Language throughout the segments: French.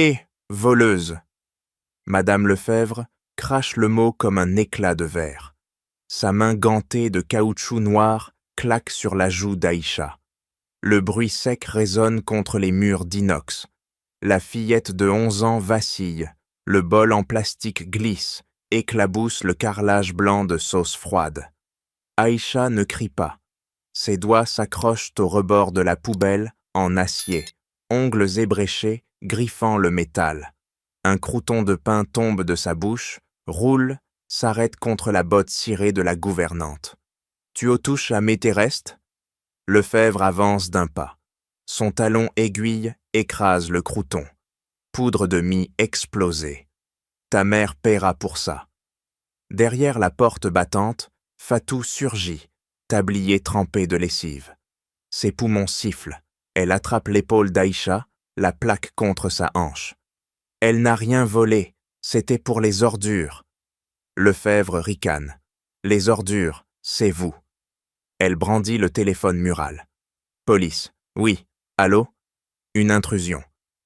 Et voleuse. Madame Lefebvre crache le mot comme un éclat de verre. Sa main gantée de caoutchouc noir claque sur la joue d'Aïcha. Le bruit sec résonne contre les murs d'inox. La fillette de 11 ans vacille. Le bol en plastique glisse, éclabousse le carrelage blanc de sauce froide. Aïcha ne crie pas. Ses doigts s'accrochent au rebord de la poubelle en acier, ongles ébréchés, griffant le métal. Un crouton de pain tombe de sa bouche, roule, s'arrête contre la botte cirée de la gouvernante. « Tu au touches à Météreste ?» Lefebvre avance d'un pas. Son talon aiguille écrase le crouton. Poudre de mie explosée. Ta mère paiera pour ça. Derrière la porte battante, Fatou surgit, tablier trempé de lessive. Ses poumons sifflent. Elle attrape l'épaule d'Aïcha, la plaque contre sa hanche. Elle n'a rien volé, c'était pour les ordures. Lefebvre ricane. Les ordures, c'est vous. Elle brandit le téléphone mural. Police. Oui. Allô? Une intrusion.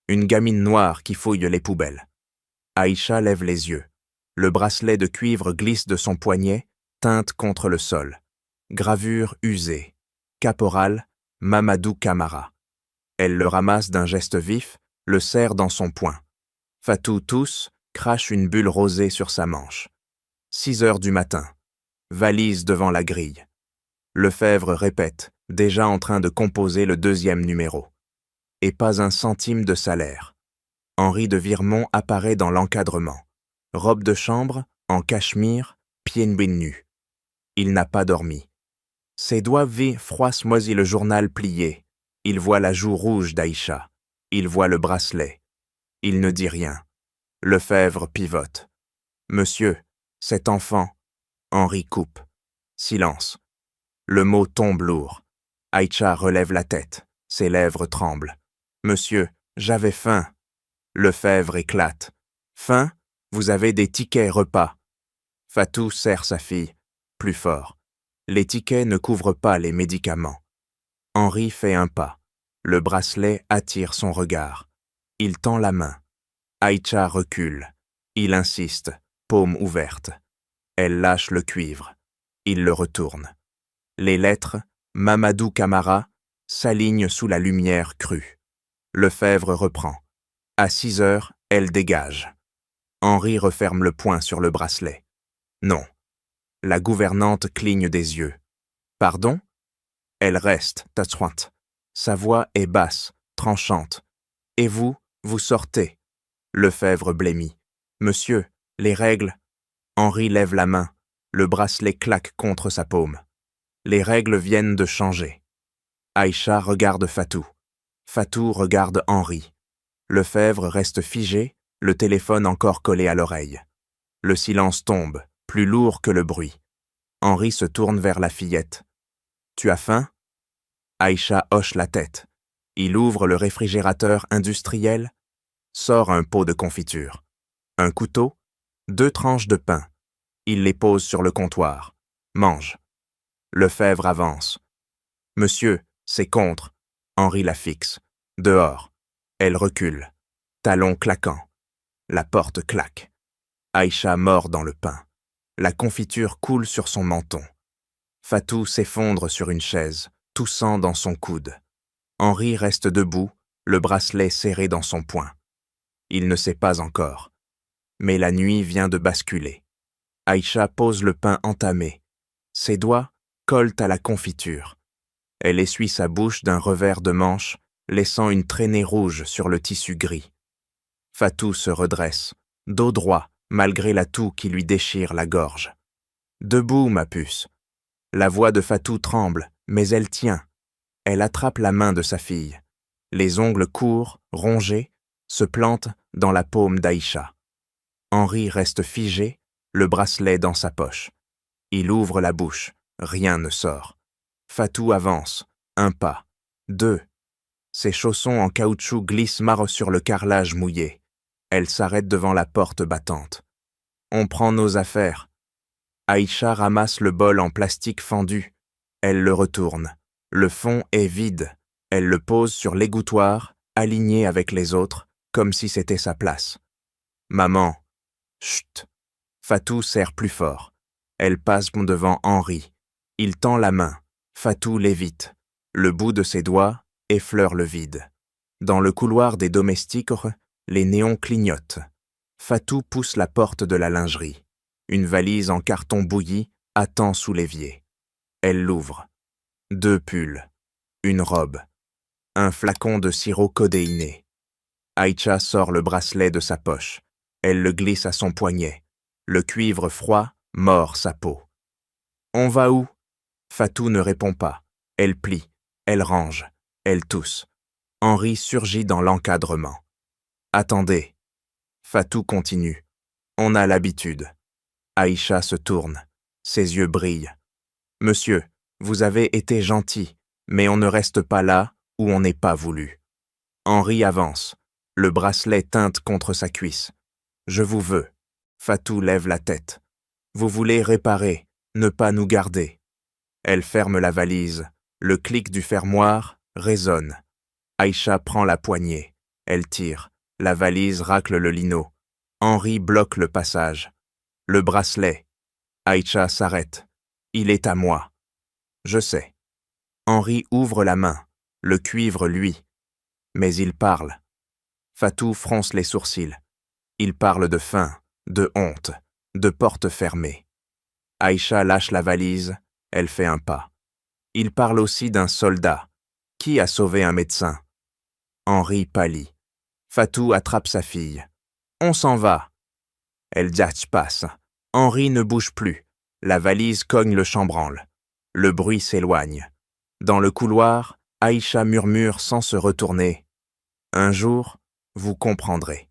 Une gamine noire qui fouille les poubelles. Aïcha lève les yeux. Le bracelet de cuivre glisse de son poignet, teinte contre le sol. Gravure usée. Caporal, Mamadou Camara. Elle le ramasse d'un geste vif, le serre dans son poing. Fatou tousse, crache une bulle rosée sur sa manche. 6 heures du matin. Valise devant la grille. Lefebvre répète, déjà en train de composer le 2e numéro. Et pas un centime de salaire. Henri de Virmont apparaît dans l'encadrement. Robe de chambre, en cachemire, pieds nus. Il n'a pas dormi. Ses doigts froissent moisi le journal plié. Il voit la joue rouge d'Aïcha. Il voit le bracelet. Il ne dit rien. Lefebvre pivote. « Monsieur, cet enfant... » Henri coupe. Silence. Le mot tombe lourd. Aïcha relève la tête. Ses lèvres tremblent. « Monsieur, j'avais faim. » Lefebvre éclate. « Faim? Vous avez des tickets repas. » Fatou serre sa fille. Plus fort. Les tickets ne couvrent pas les médicaments. Henri fait un pas. Le bracelet attire son regard. Il tend la main. Aïcha recule. Il insiste, paume ouverte. Elle lâche le cuivre. Il le retourne. Les lettres, Mamadou Camara, s'alignent sous la lumière crue. Lefebvre reprend. À 6 heures, elle dégage. Henri referme le poing sur le bracelet. Non. La gouvernante cligne des yeux. Pardon? Elle reste, Tatswant. Sa voix est basse, tranchante. Et vous, vous sortez. Lefebvre blêmit. Monsieur, les règles... Henri lève la main. Le bracelet claque contre sa paume. Les règles viennent de changer. Aïcha regarde Fatou. Fatou regarde Henri. Lefebvre reste figé, le téléphone encore collé à l'oreille. Le silence tombe, plus lourd que le bruit. Henri se tourne vers la fillette. « Tu as faim ?» Aïcha hoche la tête. Il ouvre le réfrigérateur industriel, sort un pot de confiture. Un couteau, 2 tranches de pain. Il les pose sur le comptoir. Mange. Lefebvre avance. « Monsieur, c'est contre. » Henri la fixe. Dehors. Elle recule. Talons claquants. La porte claque. Aïcha mord dans le pain. La confiture coule sur son menton. Fatou s'effondre sur une chaise, toussant dans son coude. Henri reste debout, le bracelet serré dans son poing. Il ne sait pas encore. Mais la nuit vient de basculer. Aïcha pose le pain entamé. Ses doigts collent à la confiture. Elle essuie sa bouche d'un revers de manche, laissant une traînée rouge sur le tissu gris. Fatou se redresse, dos droit, malgré la toux qui lui déchire la gorge. « Debout, ma puce !» La voix de Fatou tremble, mais elle tient. Elle attrape la main de sa fille. Les ongles courts, rongés, se plantent dans la paume d'Aïcha. Henri reste figé, le bracelet dans sa poche. Il ouvre la bouche, rien ne sort. Fatou avance, 1 pas, 2. Ses chaussons en caoutchouc glissent marre sur le carrelage mouillé. Elle s'arrête devant la porte battante. On prend nos affaires. Aïcha ramasse le bol en plastique fendu. Elle le retourne. Le fond est vide. Elle le pose sur l'égouttoir, aligné avec les autres, comme si c'était sa place. Maman, chut. Fatou serre plus fort. Elle passe devant Henri. Il tend la main. Fatou l'évite. Le bout de ses doigts effleure le vide. Dans le couloir des domestiques, les néons clignotent. Fatou pousse la porte de la lingerie. Une valise en carton bouilli attend sous l'évier. Elle l'ouvre. 2 pulls. Une robe. Un flacon de sirop codéiné. Aïcha sort le bracelet de sa poche. Elle le glisse à son poignet. Le cuivre froid mord sa peau. « On va où ?» Fatou ne répond pas. Elle plie. Elle range. Elle tousse. Henri surgit dans l'encadrement. « Attendez. » Fatou continue. « On a l'habitude. » Aïcha se tourne. Ses yeux brillent. « Monsieur, vous avez été gentil, mais on ne reste pas là où on n'est pas voulu. » Henri avance. Le bracelet teinte contre sa cuisse. « Je vous veux. » Fatou lève la tête. « Vous voulez réparer, ne pas nous garder. » Elle ferme la valise. Le clic du fermoir résonne. Aïcha prend la poignée. Elle tire. La valise racle le lino. Henri bloque le passage. Le bracelet. Aïcha s'arrête. « Il est à moi. » « Je sais. » Henri ouvre la main. Le cuivre luit. Mais il parle. Fatou fronce les sourcils. Il parle de faim, de honte, de porte fermée. Aïcha lâche la valise. Elle fait un pas. Il parle aussi d'un soldat. Qui a sauvé un médecin? Henri pâlit. Fatou attrape sa fille. « On s'en va. » Elle passe. Henri ne bouge plus. La valise cogne le chambranle. Le bruit s'éloigne. Dans le couloir, Aïcha murmure sans se retourner. « Un jour, vous comprendrez. »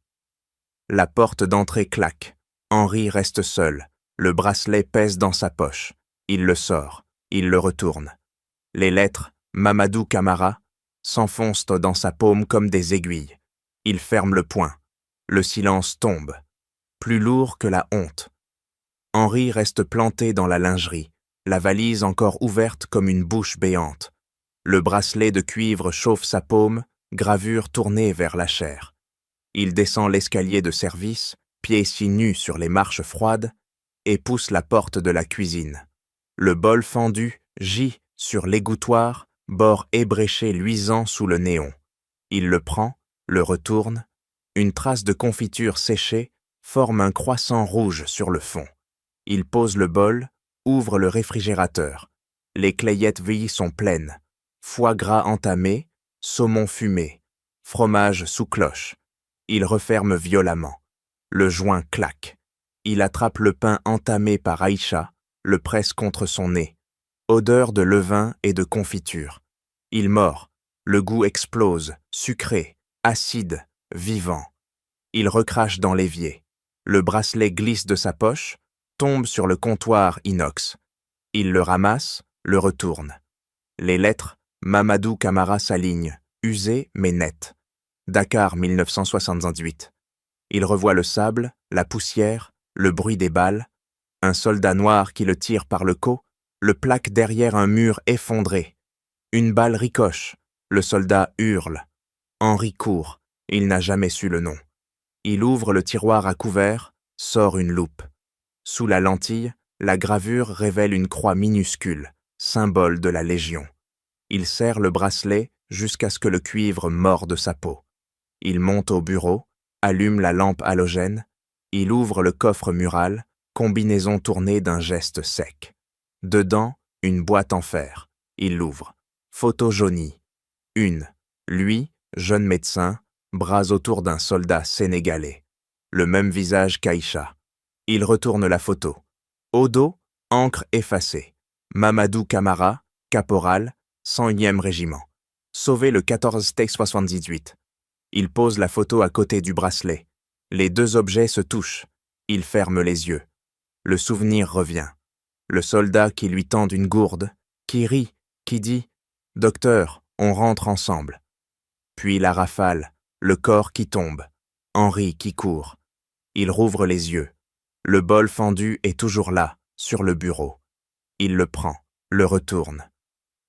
La porte d'entrée claque. Henri reste seul. Le bracelet pèse dans sa poche. Il le sort. Il le retourne. Les lettres, Mamadou Camara, s'enfoncent dans sa paume comme des aiguilles. Il ferme le poing. Le silence tombe. Plus lourd que la honte. Henri reste planté dans la lingerie, la valise encore ouverte comme une bouche béante. Le bracelet de cuivre chauffe sa paume, gravure tournée vers la chair. Il descend l'escalier de service, pieds si nus sur les marches froides, et pousse la porte de la cuisine. Le bol fendu gît sur l'égouttoir, bord ébréché luisant sous le néon. Il le prend, le retourne. Une trace de confiture séchée forme un croissant rouge sur le fond. Il pose le bol, ouvre le réfrigérateur. Les clayettes vives sont pleines. Foie gras entamé, saumon fumé, fromage sous cloche. Il referme violemment. Le joint claque. Il attrape le pain entamé par Aïcha, le presse contre son nez. Odeur de levain et de confiture. Il mord. Le goût explose, sucré, acide, vivant. Il recrache dans l'évier. Le bracelet glisse de sa poche, tombe sur le comptoir inox. Il le ramasse, le retourne. Les lettres, Mamadou Camara s'alignent, usées mais nettes. Dakar 1978. Il revoit le sable, la poussière, le bruit des balles. Un soldat noir qui le tire par le cou, le plaque derrière un mur effondré. Une balle ricoche. Le soldat hurle. Henri court. Il n'a jamais su le nom. Il ouvre le tiroir à couvert, sort une loupe. Sous la lentille, la gravure révèle une croix minuscule, symbole de la Légion. Il serre le bracelet jusqu'à ce que le cuivre morde sa peau. Il monte au bureau, allume la lampe halogène. Il ouvre le coffre mural, combinaison tournée d'un geste sec. Dedans, une boîte en fer. Il l'ouvre. Photo jaunie. Une. Lui, jeune médecin, bras autour d'un soldat sénégalais. Le même visage qu'Aïcha. Il retourne la photo. Au dos, encre effacée. Mamadou Camara, caporal, 101e régiment. Sauvé le 14 T 78. Il pose la photo à côté du bracelet. Les deux objets se touchent. Il ferme les yeux. Le souvenir revient. Le soldat qui lui tend une gourde, qui rit, qui dit « Docteur, on rentre ensemble ». Puis la rafale, le corps qui tombe, Henri qui court. Il rouvre les yeux. Le bol fendu est toujours là, sur le bureau. Il le prend, le retourne.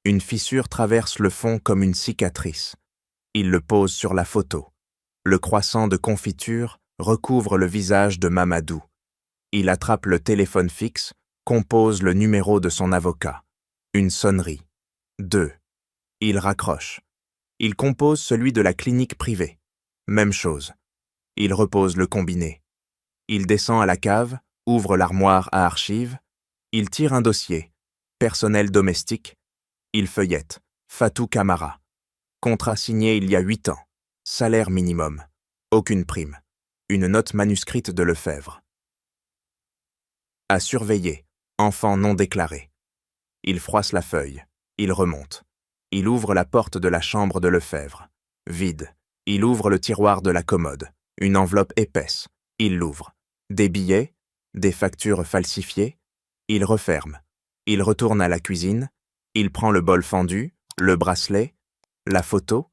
Une fissure traverse le fond comme une cicatrice. Il le pose sur la photo. Le croissant de confiture recouvre le visage de Mamadou. Il attrape le téléphone fixe, compose le numéro de son avocat. Une sonnerie. 2. Il raccroche. Il compose celui de la clinique privée. Même chose. Il repose le combiné. Il descend à la cave, ouvre l'armoire à archives. Il tire un dossier. Personnel domestique. Il feuillette. Fatou Camara. Contrat signé il y a 8 ans. Salaire minimum. Aucune prime. Une note manuscrite de Lefebvre. À surveiller. Enfant non déclaré. Il froisse la feuille. Il remonte. Il ouvre la porte de la chambre de Lefebvre. Vide. Il ouvre le tiroir de la commode. Une enveloppe épaisse. Il l'ouvre. Des billets, des factures falsifiées. Il referme. Il retourne à la cuisine. Il prend le bol fendu, le bracelet, la photo.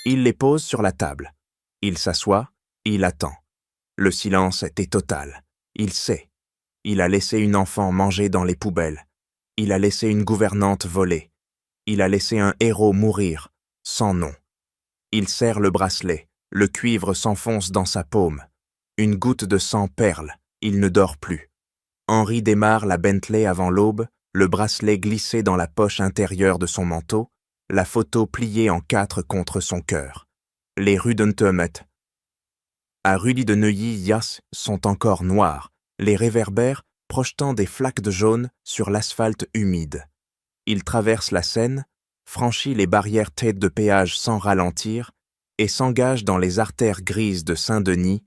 Il les pose sur la table. Il s'assoit. Il attend. Le silence était total. Il sait. Il a laissé une enfant manger dans les poubelles. Il a laissé une gouvernante voler. Il a laissé un héros mourir, sans nom. Il serre le bracelet. Le cuivre s'enfonce dans sa paume. Une goutte de sang perle. Il ne dort plus. Henri démarre la Bentley avant l'aube, le bracelet glissé dans la poche intérieure de son manteau, la photo pliée en 4 contre son cœur. Les rues d'Untemet. À Rully de Neuilly-Yass sont encore noirs, les réverbères projetant des flaques de jaune sur l'asphalte humide. Il traverse la Seine, franchit les barrières têtes de péage sans ralentir et s'engage dans les artères grises de Saint-Denis,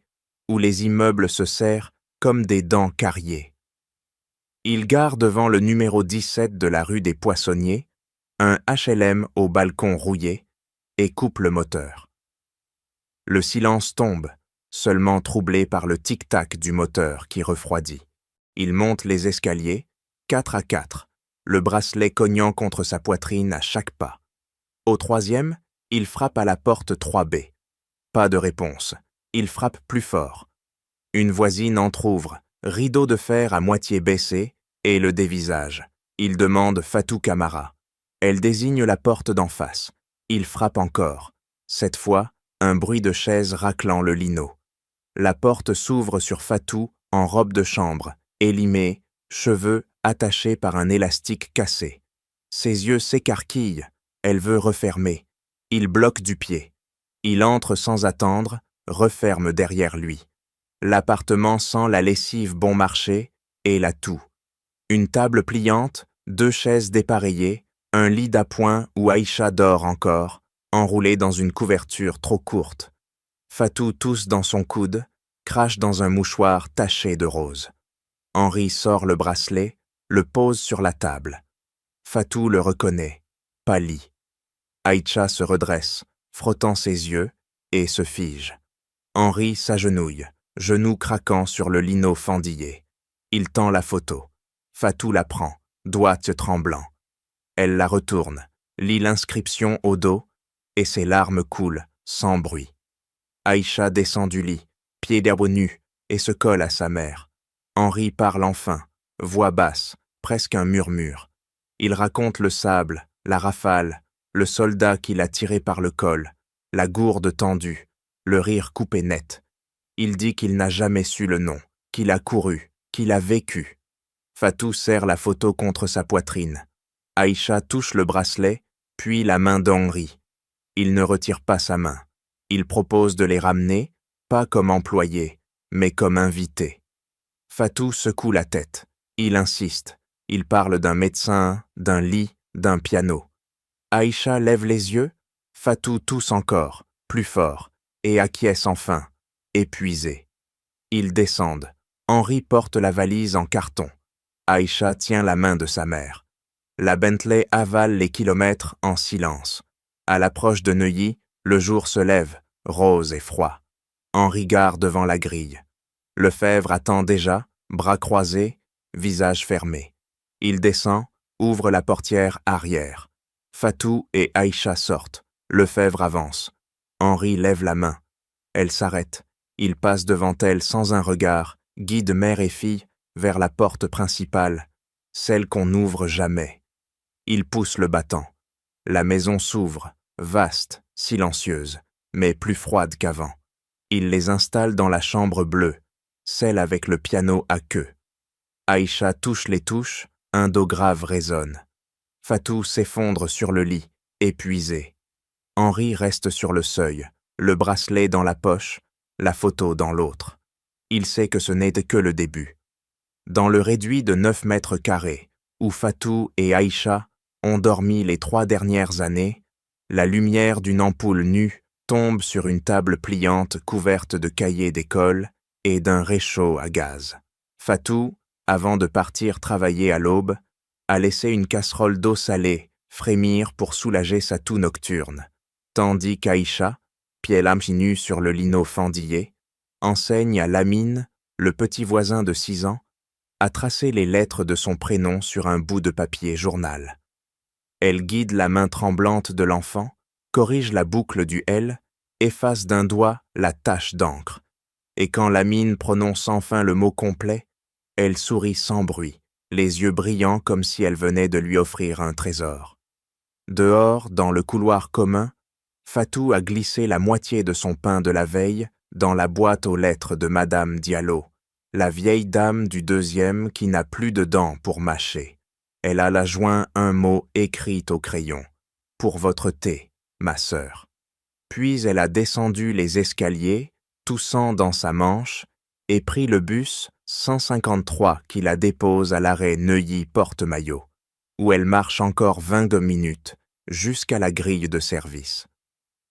où les immeubles se serrent comme des dents cariées. Il gare devant le numéro 17 de la rue des Poissonniers, un HLM au balcon rouillé, et coupe le moteur. Le silence tombe, seulement troublé par le tic-tac du moteur qui refroidit. Il monte les escaliers, 4 à 4, le bracelet cognant contre sa poitrine à chaque pas. Au 3e, il frappe à la porte 3B. Pas de réponse. Il frappe plus fort. Une voisine entr'ouvre, rideau de fer à moitié baissé, et le dévisage. Il demande Fatou Camara. Elle désigne la porte d'en face. Il frappe encore. Cette fois, un bruit de chaise raclant le lino. La porte s'ouvre sur Fatou en robe de chambre, élimée, cheveux attachés par un élastique cassé. Ses yeux s'écarquillent. Elle veut refermer. Il bloque du pied. Il entre sans attendre, referme derrière lui. L'appartement sent la lessive bon marché et la toux. Une table pliante, 2 chaises dépareillées, un lit d'appoint où Aïcha dort encore, enroulée dans une couverture trop courte. Fatou tousse dans son coude, crache dans un mouchoir taché de rose. Henri sort le bracelet, le pose sur la table. Fatou le reconnaît, pâlit. Aïcha se redresse, frottant ses yeux, et se fige. Henri s'agenouille, genoux craquant sur le lino fendillé. Il tend la photo. Fatou la prend, doigts tremblants. Elle la retourne, lit l'inscription au dos, et ses larmes coulent, sans bruit. Aïcha descend du lit, pieds d'herbe nus, et se colle à sa mère. Henri parle enfin, voix basse, presque un murmure. Il raconte le sable, la rafale, le soldat qui l'a tiré par le col, la gourde tendue, le rire coupé net. Il dit qu'il n'a jamais su le nom, qu'il a couru, qu'il a vécu. Fatou serre la photo contre sa poitrine. Aïcha touche le bracelet, puis la main d'Henri. Il ne retire pas sa main. Il propose de les ramener, pas comme employés, mais comme invités. Fatou secoue la tête. Il insiste. Il parle d'un médecin, d'un lit, d'un piano. Aïcha lève les yeux. Fatou tousse encore, plus fort, et acquiesce enfin, épuisé. Ils descendent. Henri porte la valise en carton. Aïcha tient la main de sa mère. La Bentley avale les kilomètres en silence. À l'approche de Neuilly, le jour se lève, rose et froid. Henri gare devant la grille. Lefebvre attend déjà, bras croisés, visage fermé. Il descend, ouvre la portière arrière. Fatou et Aïcha sortent. Lefebvre avance. Henri lève la main. Elle s'arrête. Il passe devant elle sans un regard, guide mère et fille vers la porte principale, celle qu'on n'ouvre jamais. Il pousse le battant. La maison s'ouvre, vaste, silencieuse, mais plus froide qu'avant. Il les installe dans la chambre bleue, celle avec le piano à queue. Aïcha touche les touches, un do grave résonne. Fatou s'effondre sur le lit, épuisé. Henri reste sur le seuil, le bracelet dans la poche, la photo dans l'autre. Il sait que ce n'est que le début. Dans le réduit de 9 mètres carrés, où Fatou et Aïcha ont dormi les 3 dernières années, la lumière d'une ampoule nue tombe sur une table pliante couverte de cahiers d'école et d'un réchaud à gaz. Fatou, avant de partir travailler à l'aube, a laissé une casserole d'eau salée frémir pour soulager sa toux nocturne, tandis qu'Aïcha, pieds nus sur le lino fendillé, enseigne à Lamine, le petit voisin de 6 ans, à tracer les lettres de son prénom sur un bout de papier journal. Elle guide la main tremblante de l'enfant, corrige la boucle du L, efface d'un doigt la tache d'encre, et quand Lamine prononce enfin le mot complet, elle sourit sans bruit, les yeux brillants comme si elle venait de lui offrir un trésor. Dehors, dans le couloir commun, Fatou a glissé la moitié de son pain de la veille dans la boîte aux lettres de Madame Diallo, la vieille dame du 2e qui n'a plus de dents pour mâcher. Elle a la joint un mot écrit au crayon. « Pour votre thé, ma sœur ». Puis elle a descendu les escaliers, toussant dans sa manche, et pris le bus 153 qui la dépose à l'arrêt Neuilly-Porte-Maillot, où elle marche encore 22 minutes, jusqu'à la grille de service.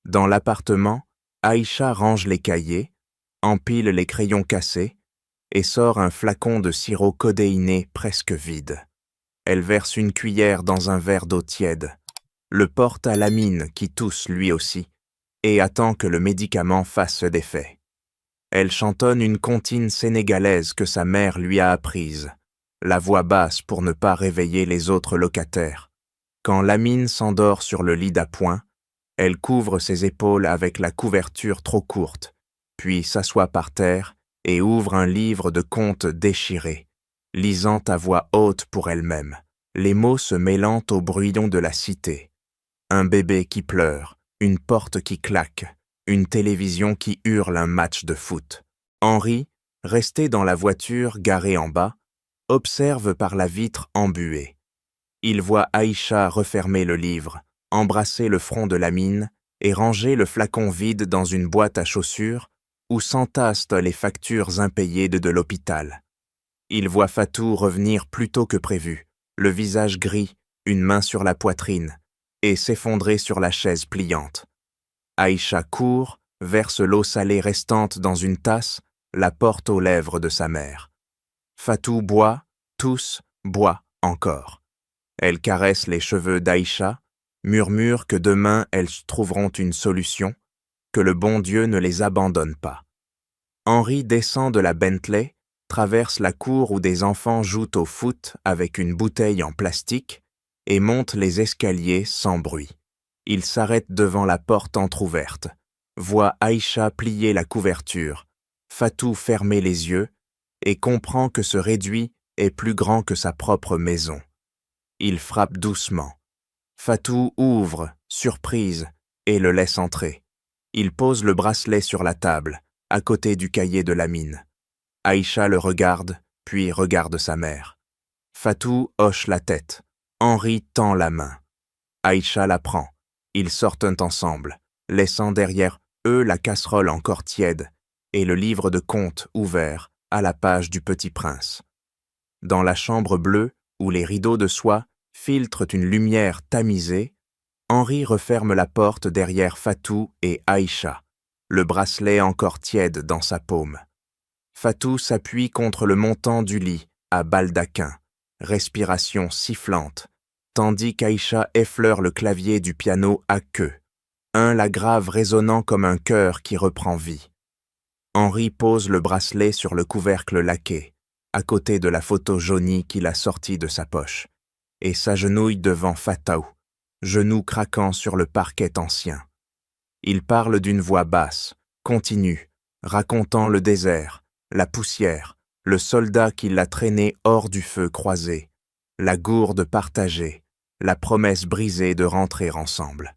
Dans l'appartement, Aïcha range les cahiers, empile les crayons cassés et sort un flacon de sirop codéiné presque vide. Elle verse une cuillère dans un verre d'eau tiède, le porte à Lamine qui tousse lui aussi, et attend que le médicament fasse d'effet. Elle chantonne une comptine sénégalaise que sa mère lui a apprise, la voix basse pour ne pas réveiller les autres locataires. Quand Lamine s'endort sur le lit d'appoint, elle couvre ses épaules avec la couverture trop courte, puis s'assoit par terre et ouvre un livre de contes déchirés, lisant à voix haute pour elle-même, les mots se mêlant au brouillon de la cité. Un bébé qui pleure, une porte qui claque, une télévision qui hurle un match de foot. Henri, resté dans la voiture garée en bas, observe par la vitre embuée. Il voit Aïcha refermer le livre, embrasser le front de Lamine et ranger le flacon vide dans une boîte à chaussures où s'entassent les factures impayées de l'hôpital. Il voit Fatou revenir plus tôt que prévu, le visage gris, une main sur la poitrine, et s'effondrer sur la chaise pliante. Aïcha court, verse l'eau salée restante dans une tasse, la porte aux lèvres de sa mère. Fatou boit, tousse, boit encore. Elle caresse les cheveux d'Aïcha, murmure que demain elles trouveront une solution, que le bon Dieu ne les abandonne pas. Henri descend de la Bentley, traverse la cour où des enfants jouent au foot avec une bouteille en plastique et monte les escaliers sans bruit. Il s'arrête devant la porte entr'ouverte, voit Aïcha plier la couverture, Fatou fermer les yeux et comprend que ce réduit est plus grand que sa propre maison. Il frappe doucement. Fatou ouvre, surprise, et le laisse entrer. Il pose le bracelet sur la table, à côté du cahier de Lamine. Aïcha le regarde, puis regarde sa mère. Fatou hoche la tête. Henri tend la main. Aïcha la prend. Ils sortent ensemble, laissant derrière eux la casserole encore tiède et le livre de contes ouvert à la page du Petit Prince. Dans la chambre bleue, où les rideaux de soie filtrent une lumière tamisée, Henri referme la porte derrière Fatou et Aïcha, le bracelet encore tiède dans sa paume. Fatou s'appuie contre le montant du lit, à baldaquin, respiration sifflante, tandis qu'Aïcha effleure le clavier du piano à queue, la grave résonnant comme un cœur qui reprend vie. Henri pose le bracelet sur le couvercle laqué, à côté de la photo jaunie qu'il a sortie de sa poche, et s'agenouille devant Fatou, genoux craquant sur le parquet ancien. Il parle d'une voix basse, continue, racontant le désert, la poussière, le soldat qui l'a traîné hors du feu croisé, la gourde partagée, la promesse brisée de rentrer ensemble.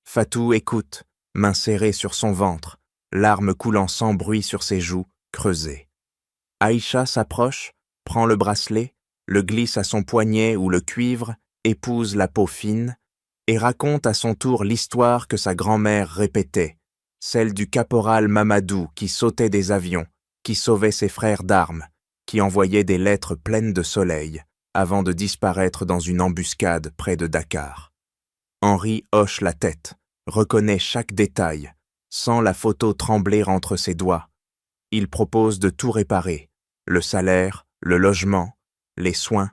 Fatou écoute, main serrée sur son ventre, larmes coulant sans bruit sur ses joues, creusées. Aïcha s'approche, prend le bracelet, le glisse à son poignet où le cuivre épouse la peau fine, et raconte à son tour l'histoire que sa grand-mère répétait, celle du caporal Mamadou qui sautait des avions, qui sauvait ses frères d'armes, qui envoyait des lettres pleines de soleil, avant de disparaître dans une embuscade près de Dakar. Henri hoche la tête, reconnaît chaque détail, sent la photo trembler entre ses doigts. Il propose de tout réparer, le salaire, le logement, les soins,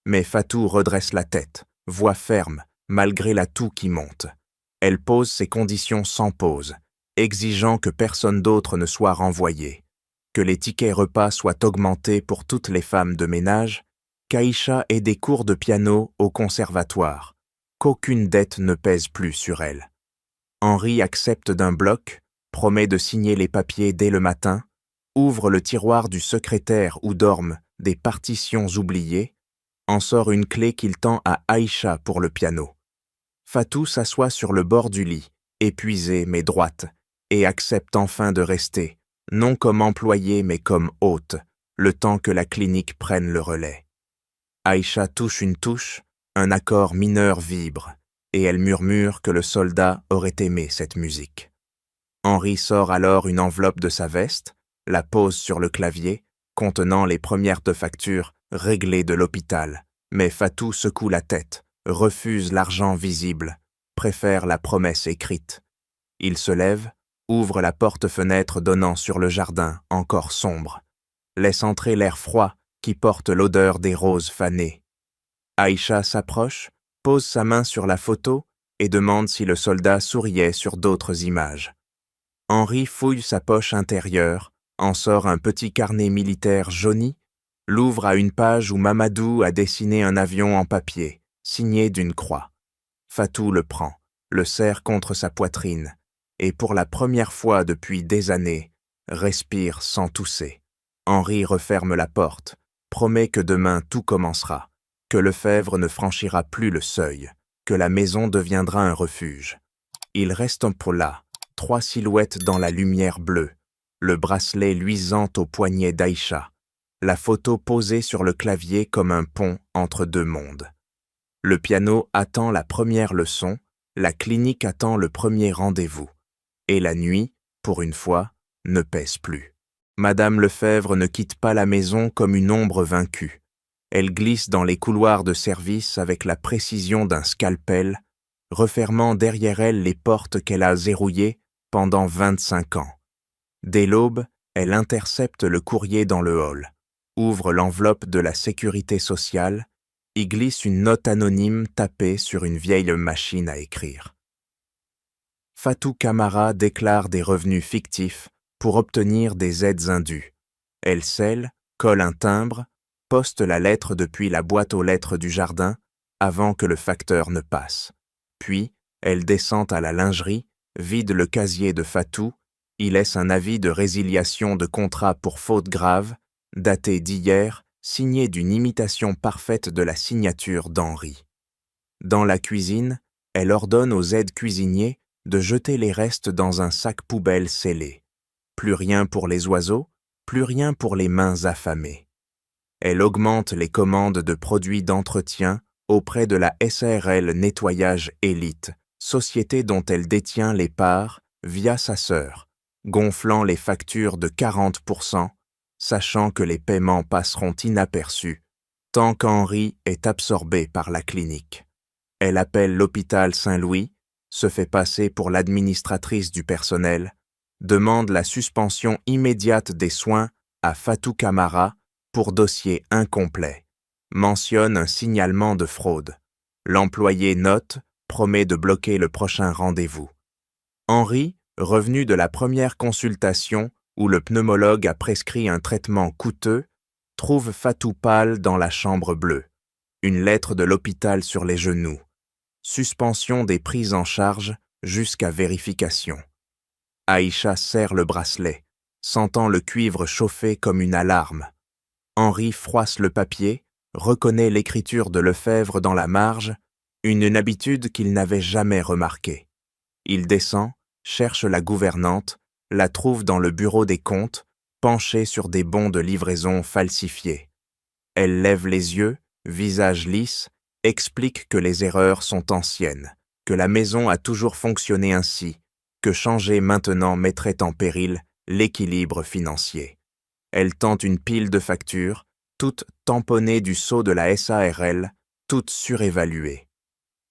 mais Fatou redresse la tête, voix ferme, malgré la toux qui monte. Elle pose ses conditions sans pause, exigeant que personne d'autre ne soit renvoyé, que les tickets repas soient augmentés pour toutes les femmes de ménage, qu'Aïcha ait des cours de piano au conservatoire, qu'aucune dette ne pèse plus sur elle. Henri accepte d'un bloc, promet de signer les papiers dès le matin, ouvre le tiroir du secrétaire où dorment des partitions oubliées, en sort une clé qu'il tend à Aïcha pour le piano. Fatou s'assoit sur le bord du lit, épuisée mais droite, et accepte enfin de rester, non comme employée mais comme hôte, le temps que la clinique prenne le relais. Aïcha touche une touche, un accord mineur vibre, et elle murmure que le soldat aurait aimé cette musique. Henri sort alors une enveloppe de sa veste, la pose sur le clavier, contenant les premières de factures réglées de l'hôpital, mais Fatou secoue la tête, refuse l'argent visible, préfère la promesse écrite. Il se lève, ouvre la porte-fenêtre donnant sur le jardin encore sombre, laisse entrer l'air froid qui porte l'odeur des roses fanées. Aïcha s'approche, pose sa main sur la photo et demande si le soldat souriait sur d'autres images. Henri fouille sa poche intérieure, en sort un petit carnet militaire jauni, l'ouvre à une page où Mamadou a dessiné un avion en papier, signé d'une croix. Fatou le prend, le serre contre sa poitrine, et pour la première fois depuis des années, respire sans tousser. Henri referme la porte, promet que demain tout commencera, que Lefebvre ne franchira plus le seuil, que la maison deviendra un refuge. Il reste pour là, 3 silhouettes dans la lumière bleue, le bracelet luisant au poignet d'Aïcha, la photo posée sur le clavier comme un pont entre deux mondes. Le piano attend la première leçon, la clinique attend le premier rendez-vous, et la nuit, pour une fois, ne pèse plus. Madame Lefebvre ne quitte pas la maison comme une ombre vaincue. Elle glisse dans les couloirs de service avec la précision d'un scalpel, refermant derrière elle les portes qu'elle a verrouillées pendant 25 ans. Dès l'aube, elle intercepte le courrier dans le hall, ouvre l'enveloppe de la sécurité sociale, y glisse une note anonyme tapée sur une vieille machine à écrire. Fatou Camara déclare des revenus fictifs pour obtenir des aides indues. Elle scelle, colle un timbre, poste la lettre depuis la boîte aux lettres du jardin avant que le facteur ne passe. Puis, elle descend à la lingerie, vide le casier de Fatou, y laisse un avis de résiliation de contrat pour faute grave, daté d'hier, signé d'une imitation parfaite de la signature d'Henri. Dans la cuisine, elle ordonne aux aides cuisiniers de jeter les restes dans un sac poubelle scellé. Plus rien pour les oiseaux, plus rien pour les mains affamées. Elle augmente les commandes de produits d'entretien auprès de la SARL Nettoyage Élite, société dont elle détient les parts via sa sœur, gonflant les factures de 40%, sachant que les paiements passeront inaperçus, tant qu'Henri est absorbé par la clinique. Elle appelle l'hôpital Saint-Louis, se fait passer pour l'administratrice du personnel, demande la suspension immédiate des soins à Fatou Camara pour dossier incomplet, mentionne un signalement de fraude. L'employé note, promet de bloquer le prochain rendez-vous. Henri, revenu de la première consultation où le pneumologue a prescrit un traitement coûteux, trouve Fatou pâle dans la chambre bleue, une lettre de l'hôpital sur les genoux, suspension des prises en charge jusqu'à vérification. Aïcha serre le bracelet, sentant le cuivre chauffer comme une alarme. Henri froisse le papier, reconnaît l'écriture de Lefebvre dans la marge, une habitude qu'il n'avait jamais remarquée. Il descend, cherche la gouvernante, la trouve dans le bureau des comptes, penchée sur des bons de livraison falsifiés. Elle lève les yeux, visage lisse, explique que les erreurs sont anciennes, que la maison a toujours fonctionné ainsi, que changer maintenant mettrait en péril l'équilibre financier. Elle tente une pile de factures, toutes tamponnées du sceau de la SARL, toutes surévaluées.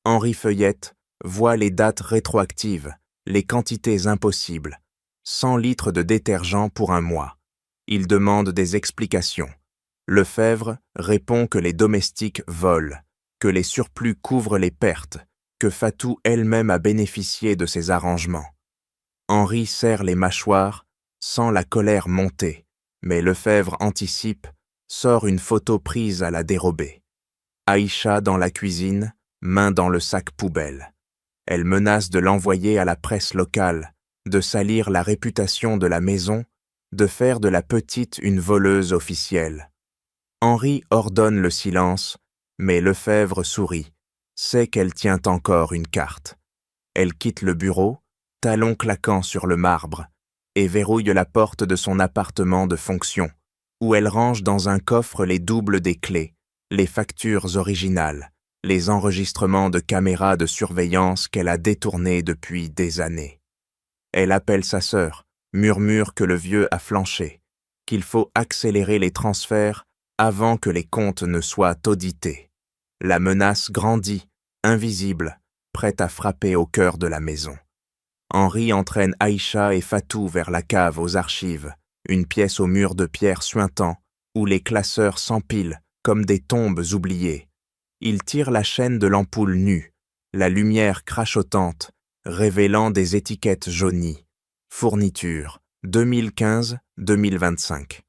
Henri feuillette, voit les dates rétroactives, les quantités impossibles, 100 litres de détergent pour un mois. Il demande des explications. Lefebvre répond que les domestiques volent, que les surplus couvrent les pertes, que Fatou elle-même a bénéficié de ces arrangements. Henri serre les mâchoires, sent la colère monter, mais Lefebvre anticipe, sort une photo prise à la dérobée. Aïcha dans la cuisine, main dans le sac poubelle. Elle menace de l'envoyer à la presse locale, de salir la réputation de la maison, de faire de la petite une voleuse officielle. Henri ordonne le silence, mais Lefebvre sourit, sait qu'elle tient encore une carte. Elle quitte le bureau, talons claquant sur le marbre, et verrouille la porte de son appartement de fonction, où elle range dans un coffre les doubles des clés, les factures originales, les enregistrements de caméras de surveillance qu'elle a détournés depuis des années. Elle appelle sa sœur, murmure que le vieux a flanché, qu'il faut accélérer les transferts avant que les comptes ne soient audités. La menace grandit, invisible, prête à frapper au cœur de la maison. Henri entraîne Aïcha et Fatou vers la cave aux archives, une pièce au mur de pierre suintant, où les classeurs s'empilent comme des tombes oubliées. Il tire la chaîne de l'ampoule nue, la lumière crachotante, révélant des étiquettes jaunies. Fourniture, 2015-2025.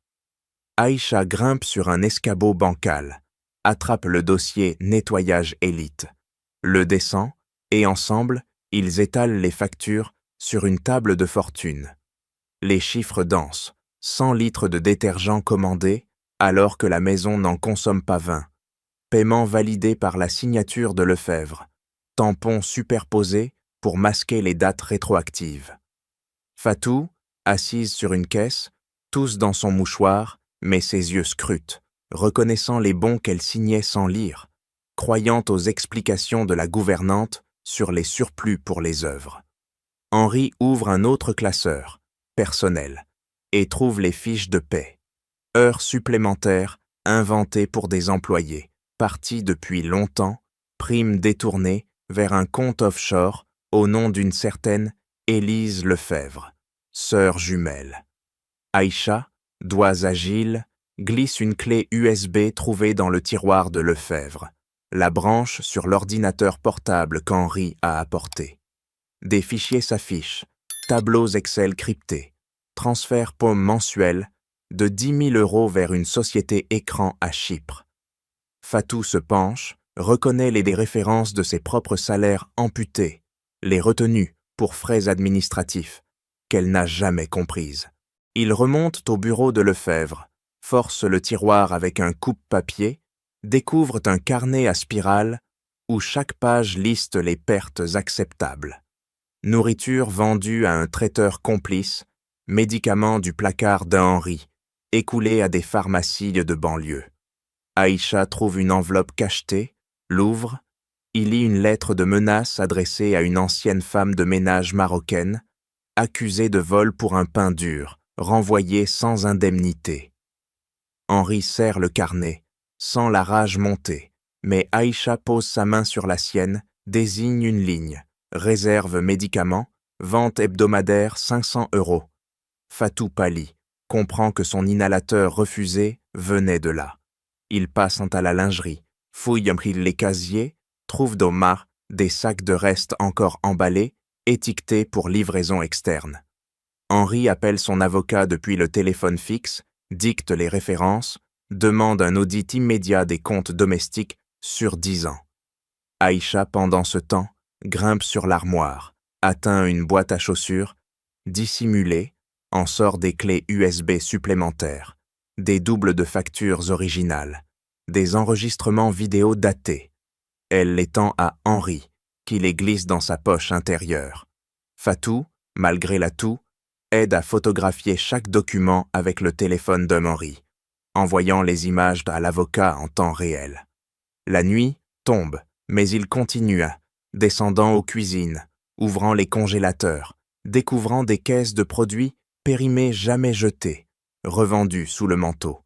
Aïcha grimpe sur un escabeau bancal, attrape le dossier nettoyage élite, le descend, et ensemble, ils étalent les factures sur une table de fortune. Les chiffres dansent, 100 litres de détergent commandés, alors que la maison n'en consomme pas 20. Paiement validé par la signature de Lefebvre. Tampons superposés pour masquer les dates rétroactives. Fatou, assise sur une caisse, tousse dans son mouchoir, mais ses yeux scrutent, reconnaissant les bons qu'elle signait sans lire, croyant aux explications de la gouvernante sur les surplus pour les œuvres. Henri ouvre un autre classeur, personnel, et trouve les fiches de paie. Heures supplémentaires inventées pour des employés, partis depuis longtemps, primes détournées vers un compte offshore au nom d'une certaine Élise Lefebvre, sœur jumelle. Aïcha, doigts agiles, glisse une clé USB trouvée dans le tiroir de Lefebvre, la branche sur l'ordinateur portable qu'Henri a apporté. Des fichiers s'affichent, tableaux Excel cryptés, transfert POM mensuel de 10 000 € vers une société écran à Chypre. Fatou se penche, reconnaît les références de ses propres salaires amputés, les retenues pour frais administratifs, qu'elle n'a jamais comprises. Il remonte au bureau de Lefebvre, force le tiroir avec un coupe-papier, découvre un carnet à spirale où chaque page liste les pertes acceptables. Nourriture vendue à un traiteur complice, médicaments du placard d'Henri, écoulés à des pharmacies de banlieue. Aïcha trouve une enveloppe cachetée, l'ouvre, y lit une lettre de menace adressée à une ancienne femme de ménage marocaine, accusée de vol pour un pain dur, renvoyée sans indemnité. Henri serre le carnet, sent la rage monter, mais Aïcha pose sa main sur la sienne, désigne une ligne, réserve médicaments, vente hebdomadaire 500 €. Fatou pâlit, comprend que son inhalateur refusé venait de là. Il passe à la lingerie, fouille les casiers, trouve dans des sacs de restes encore emballés, étiquetés pour livraison externe. Henri appelle son avocat depuis le téléphone fixe, dicte les références, demande un audit immédiat des comptes domestiques sur 10 ans. Aïcha, pendant ce temps, grimpe sur l'armoire, atteint une boîte à chaussures, dissimulée, en sort des clés USB supplémentaires, des doubles de factures originales, des enregistrements vidéo datés. Elle les tend à Henri, qui les glisse dans sa poche intérieure. Fatou, malgré la toux, aide à photographier chaque document avec le téléphone d'Henri, envoyant les images à l'avocat en temps réel. La nuit tombe, mais il continua, descendant aux cuisines, ouvrant les congélateurs, découvrant des caisses de produits périmés jamais jetés, revendus sous le manteau.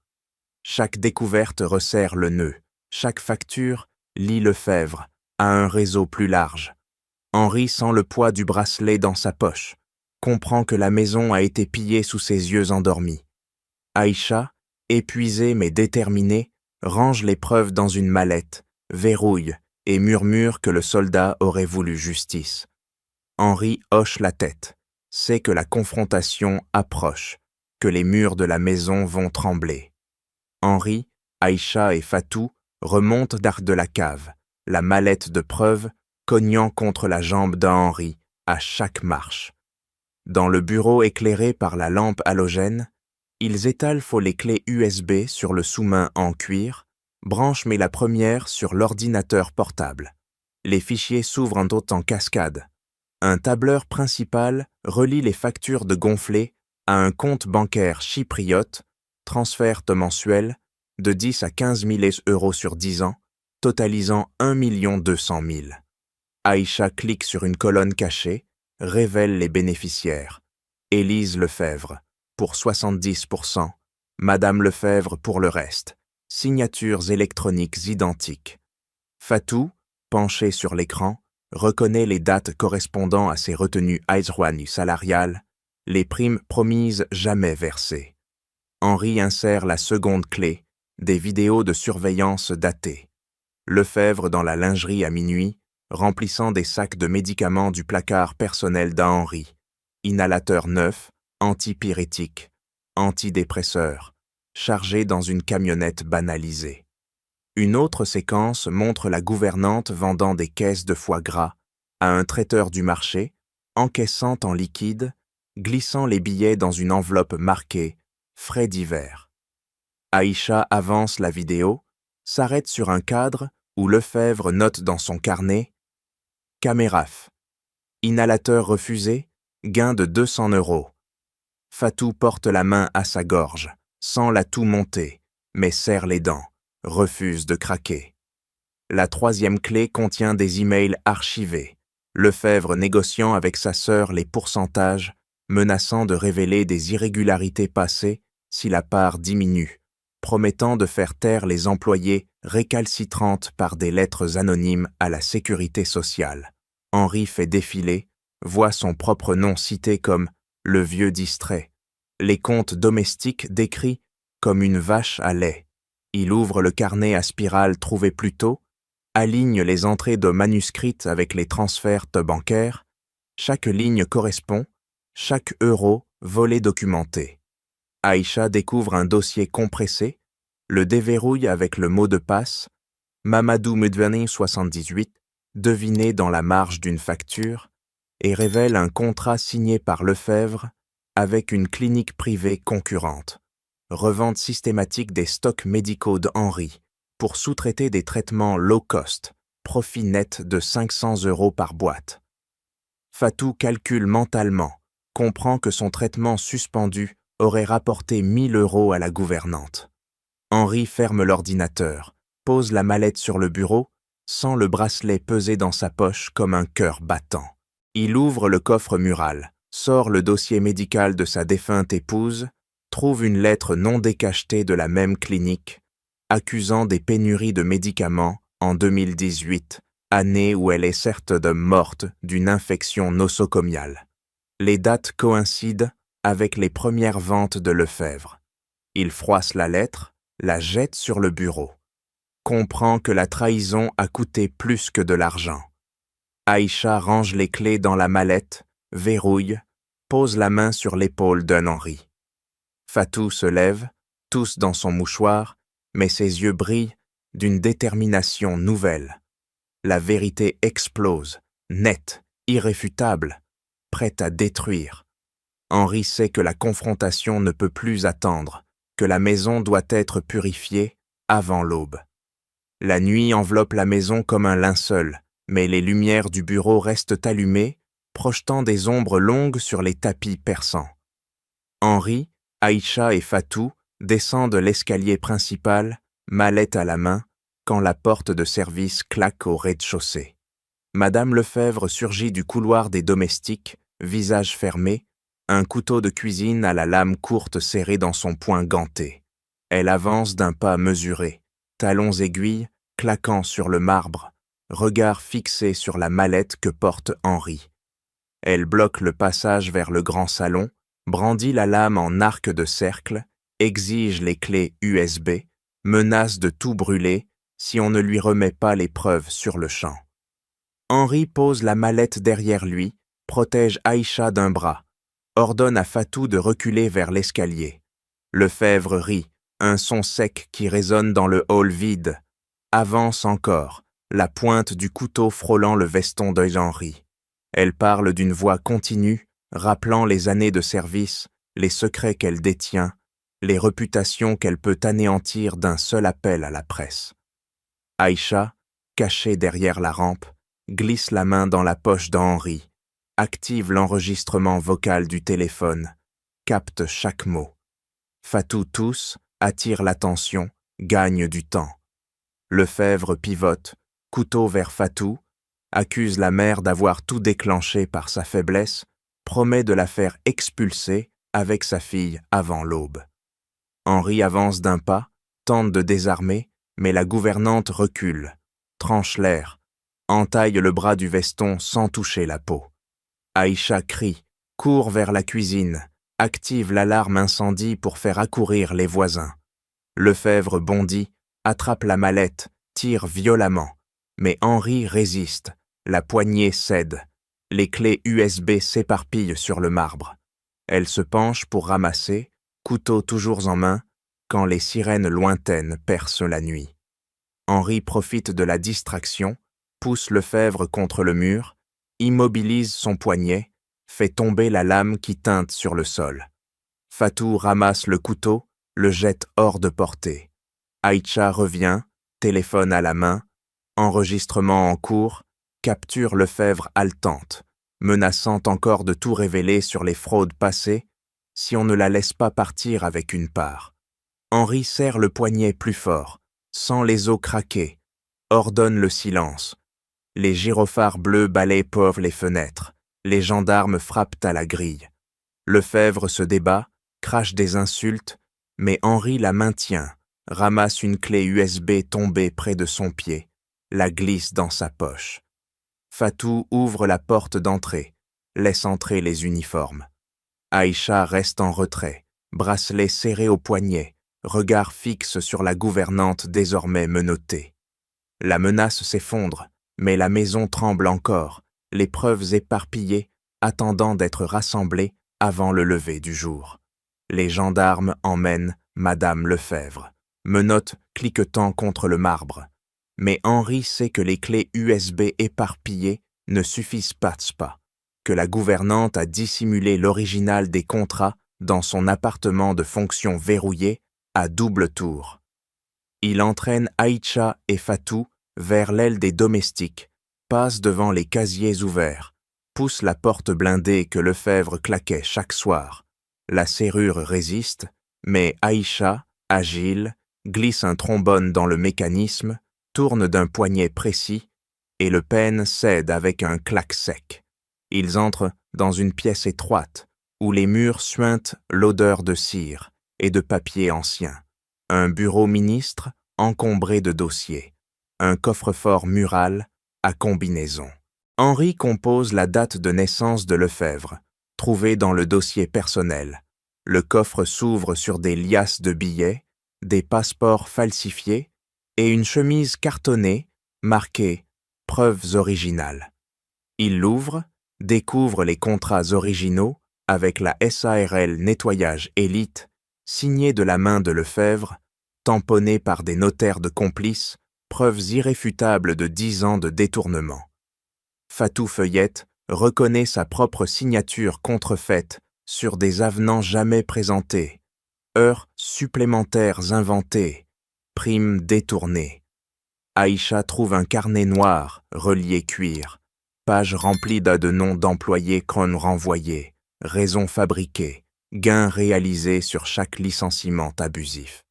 Chaque découverte resserre le nœud, chaque facture lie Lefebvre à un réseau plus large. Henri sent le poids du bracelet dans sa poche, comprend que la maison a été pillée sous ses yeux endormis. Aïcha, épuisée mais déterminée, range les preuves dans une mallette, verrouille et murmure que le soldat aurait voulu justice. Henri hoche la tête, sait que la confrontation approche, que les murs de la maison vont trembler. Henri, Aïcha et Fatou remontent d'arc de la cave, la mallette de preuves cognant contre la jambe d'Henri à chaque marche. Dans le bureau éclairé par la lampe halogène, ils étalent les clés USB sur le sous-main en cuir, branchent mais la première sur l'ordinateur portable. Les fichiers s'ouvrent en cascade. Un tableur principal relie les factures de gonflées à un compte bancaire chypriote, transfert mensuel de 10 à 15 000 euros sur 10 ans, totalisant 1 200 000. Aïcha clique sur une colonne cachée, révèle les bénéficiaires. Élise Lefebvre, pour 70%, Madame Lefebvre pour le reste. Signatures électroniques identiques. Fatou, penché sur l'écran, reconnaît les dates correspondant à ses retenues aïsrouani salariales, les primes promises jamais versées. Henri insère la seconde clé, des vidéos de surveillance datées. Lefebvre dans la lingerie à minuit, remplissant des sacs de médicaments du placard personnel d'Henri. Inhalateur neuf, antipyrétique, antidépresseur, chargé dans une camionnette banalisée. Une autre séquence montre la gouvernante vendant des caisses de foie gras à un traiteur du marché, encaissant en liquide, glissant les billets dans une enveloppe marquée « Frais divers ». Aïcha avance la vidéo, s'arrête sur un cadre où Lefebvre note dans son carnet « Caméraf, inhalateur refusé, gain de 200 €. » Fatou porte la main à sa gorge, sent la toux monter, mais serre les dents, refuse de craquer. La troisième clé contient des emails archivés, Lefebvre négociant avec sa sœur les pourcentages, menaçant de révéler des irrégularités passées si la part diminue, promettant de faire taire les employés récalcitrantes par des lettres anonymes à la sécurité sociale. Henri fait défiler, voit son propre nom cité comme « le vieux distrait », les comptes domestiques décrits comme une vache à lait. Il ouvre le carnet à spirale trouvé plus tôt, aligne les entrées de manuscrites avec les transferts bancaires, chaque ligne correspond, chaque euro volé documenté. Aïcha découvre un dossier compressé, le déverrouille avec le mot de passe, Mamadou Mudvani 78, deviné dans la marge d'une facture, et révèle un contrat signé par Lefebvre avec une clinique privée concurrente. Revente systématique des stocks médicaux d'Henri pour sous-traiter des traitements low cost, profit net de 500 € par boîte. Fatou calcule mentalement, comprend que son traitement suspendu aurait rapporté 1 000 € à la gouvernante. Henri ferme l'ordinateur, pose la mallette sur le bureau, sent le bracelet peser dans sa poche comme un cœur battant. Il ouvre le coffre mural, sort le dossier médical de sa défunte épouse, trouve une lettre non décachetée de la même clinique, accusant des pénuries de médicaments en 2018, année où elle est certes morte d'une infection nosocomiale. Les dates coïncident avec les premières ventes de Lefebvre. Il froisse la lettre, la jette sur le bureau. Comprend que la trahison a coûté plus que de l'argent. Aïcha range les clés dans la mallette, verrouille, pose la main sur l'épaule d'Henri. Fatou se lève, tousse dans son mouchoir, mais ses yeux brillent d'une détermination nouvelle. La vérité explose, nette, irréfutable, prête à détruire. Henri sait que la confrontation ne peut plus attendre, que la maison doit être purifiée avant l'aube. La nuit enveloppe la maison comme un linceul, mais les lumières du bureau restent allumées, projetant des ombres longues sur les tapis perçants. Henri, Aïcha et Fatou descendent l'escalier principal, mallette à la main, quand la porte de service claque au rez-de-chaussée. Madame Lefebvre surgit du couloir des domestiques, visage fermé, un couteau de cuisine à la lame courte serrée dans son poing ganté. Elle avance d'un pas mesuré, talons aiguilles, claquant sur le marbre, regard fixé sur la mallette que porte Henri. Elle bloque le passage vers le grand salon, brandit la lame en arc de cercle, exige les clés USB, menace de tout brûler si on ne lui remet pas les preuves sur le champ. Henri pose la mallette derrière lui, protège Aïcha d'un bras, ordonne à Fatou de reculer vers l'escalier. Lefebvre rit, un son sec qui résonne dans le hall vide. Avance encore, la pointe du couteau frôlant le veston d'Henri. Elle parle d'une voix continue, rappelant les années de service, les secrets qu'elle détient, les réputations qu'elle peut anéantir d'un seul appel à la presse. Aïcha, cachée derrière la rampe, glisse la main dans la poche d'Henri, active l'enregistrement vocal du téléphone, capte chaque mot. Fatou tousse, attire l'attention, gagne du temps. Lefebvre pivote, couteau vers Fatou, accuse la mère d'avoir tout déclenché par sa faiblesse, promet de la faire expulser avec sa fille avant l'aube. Henri avance d'un pas, tente de désarmer, mais la gouvernante recule, tranche l'air, entaille le bras du veston sans toucher la peau. Aïcha crie, court vers la cuisine, active l'alarme incendie pour faire accourir les voisins. Lefebvre bondit, attrape la mallette, tire violemment, mais Henri résiste, la poignée cède, les clés USB s'éparpillent sur le marbre. Elle se penche pour ramasser, couteau toujours en main, quand les sirènes lointaines percent la nuit. Henri profite de la distraction, pousse Lefebvre contre le mur, immobilise son poignet, fait tomber la lame qui teinte sur le sol. Fatou ramasse le couteau, le jette hors de portée. Aïcha revient, téléphone à la main, enregistrement en cours, capture Lefebvre haletante, menaçant encore de tout révéler sur les fraudes passées si on ne la laisse pas partir avec une part. Henri serre le poignet plus fort, sent les os craquer, ordonne le silence. Les gyrophares bleus balayent pauvres les fenêtres, les gendarmes frappent à la grille. Lefebvre se débat, crache des insultes, mais Henri la maintient, ramasse une clé USB tombée près de son pied, la glisse dans sa poche. Fatou ouvre la porte d'entrée, laisse entrer les uniformes. Aïcha reste en retrait, bracelet serré au poignet, regard fixe sur la gouvernante désormais menottée. La menace s'effondre, mais la maison tremble encore, les preuves éparpillées, attendant d'être rassemblées avant le lever du jour. Les gendarmes emmènent Madame Lefebvre, menottes cliquetant contre le marbre. Mais Henri sait que les clés USB éparpillées ne suffisent pas, que la gouvernante a dissimulé l'original des contrats dans son appartement de fonction verrouillé à double tour. Il entraîne Aïcha et Fatou vers l'aile des domestiques, passe devant les casiers ouverts, pousse la porte blindée que Lefebvre claquait chaque soir. La serrure résiste, mais Aïcha, agile, glisse un trombone dans le mécanisme, tourne d'un poignet précis, et le pêne cède avec un clac sec. Ils entrent dans une pièce étroite, où les murs suintent l'odeur de cire et de papier ancien. Un bureau ministre encombré de dossiers. Un coffre-fort mural à combinaison. Henri compose la date de naissance de Lefebvre, trouvée dans le dossier personnel. Le coffre s'ouvre sur des liasses de billets, des passeports falsifiés et une chemise cartonnée marquée « Preuves originales ». Il l'ouvre, découvre les contrats originaux avec la SARL Nettoyage Élite, signés de la main de Lefebvre, tamponnés par des notaires de complices, preuves irréfutables de 10 ans de détournement. Fatou feuillette, reconnaît sa propre signature contrefaite sur des avenants jamais présentés, heures supplémentaires inventées, primes détournées. Aïcha trouve un carnet noir, relié cuir, page remplie de noms d'employés qu'on renvoyés, raisons fabriquées, gain réalisé sur chaque licenciement abusif.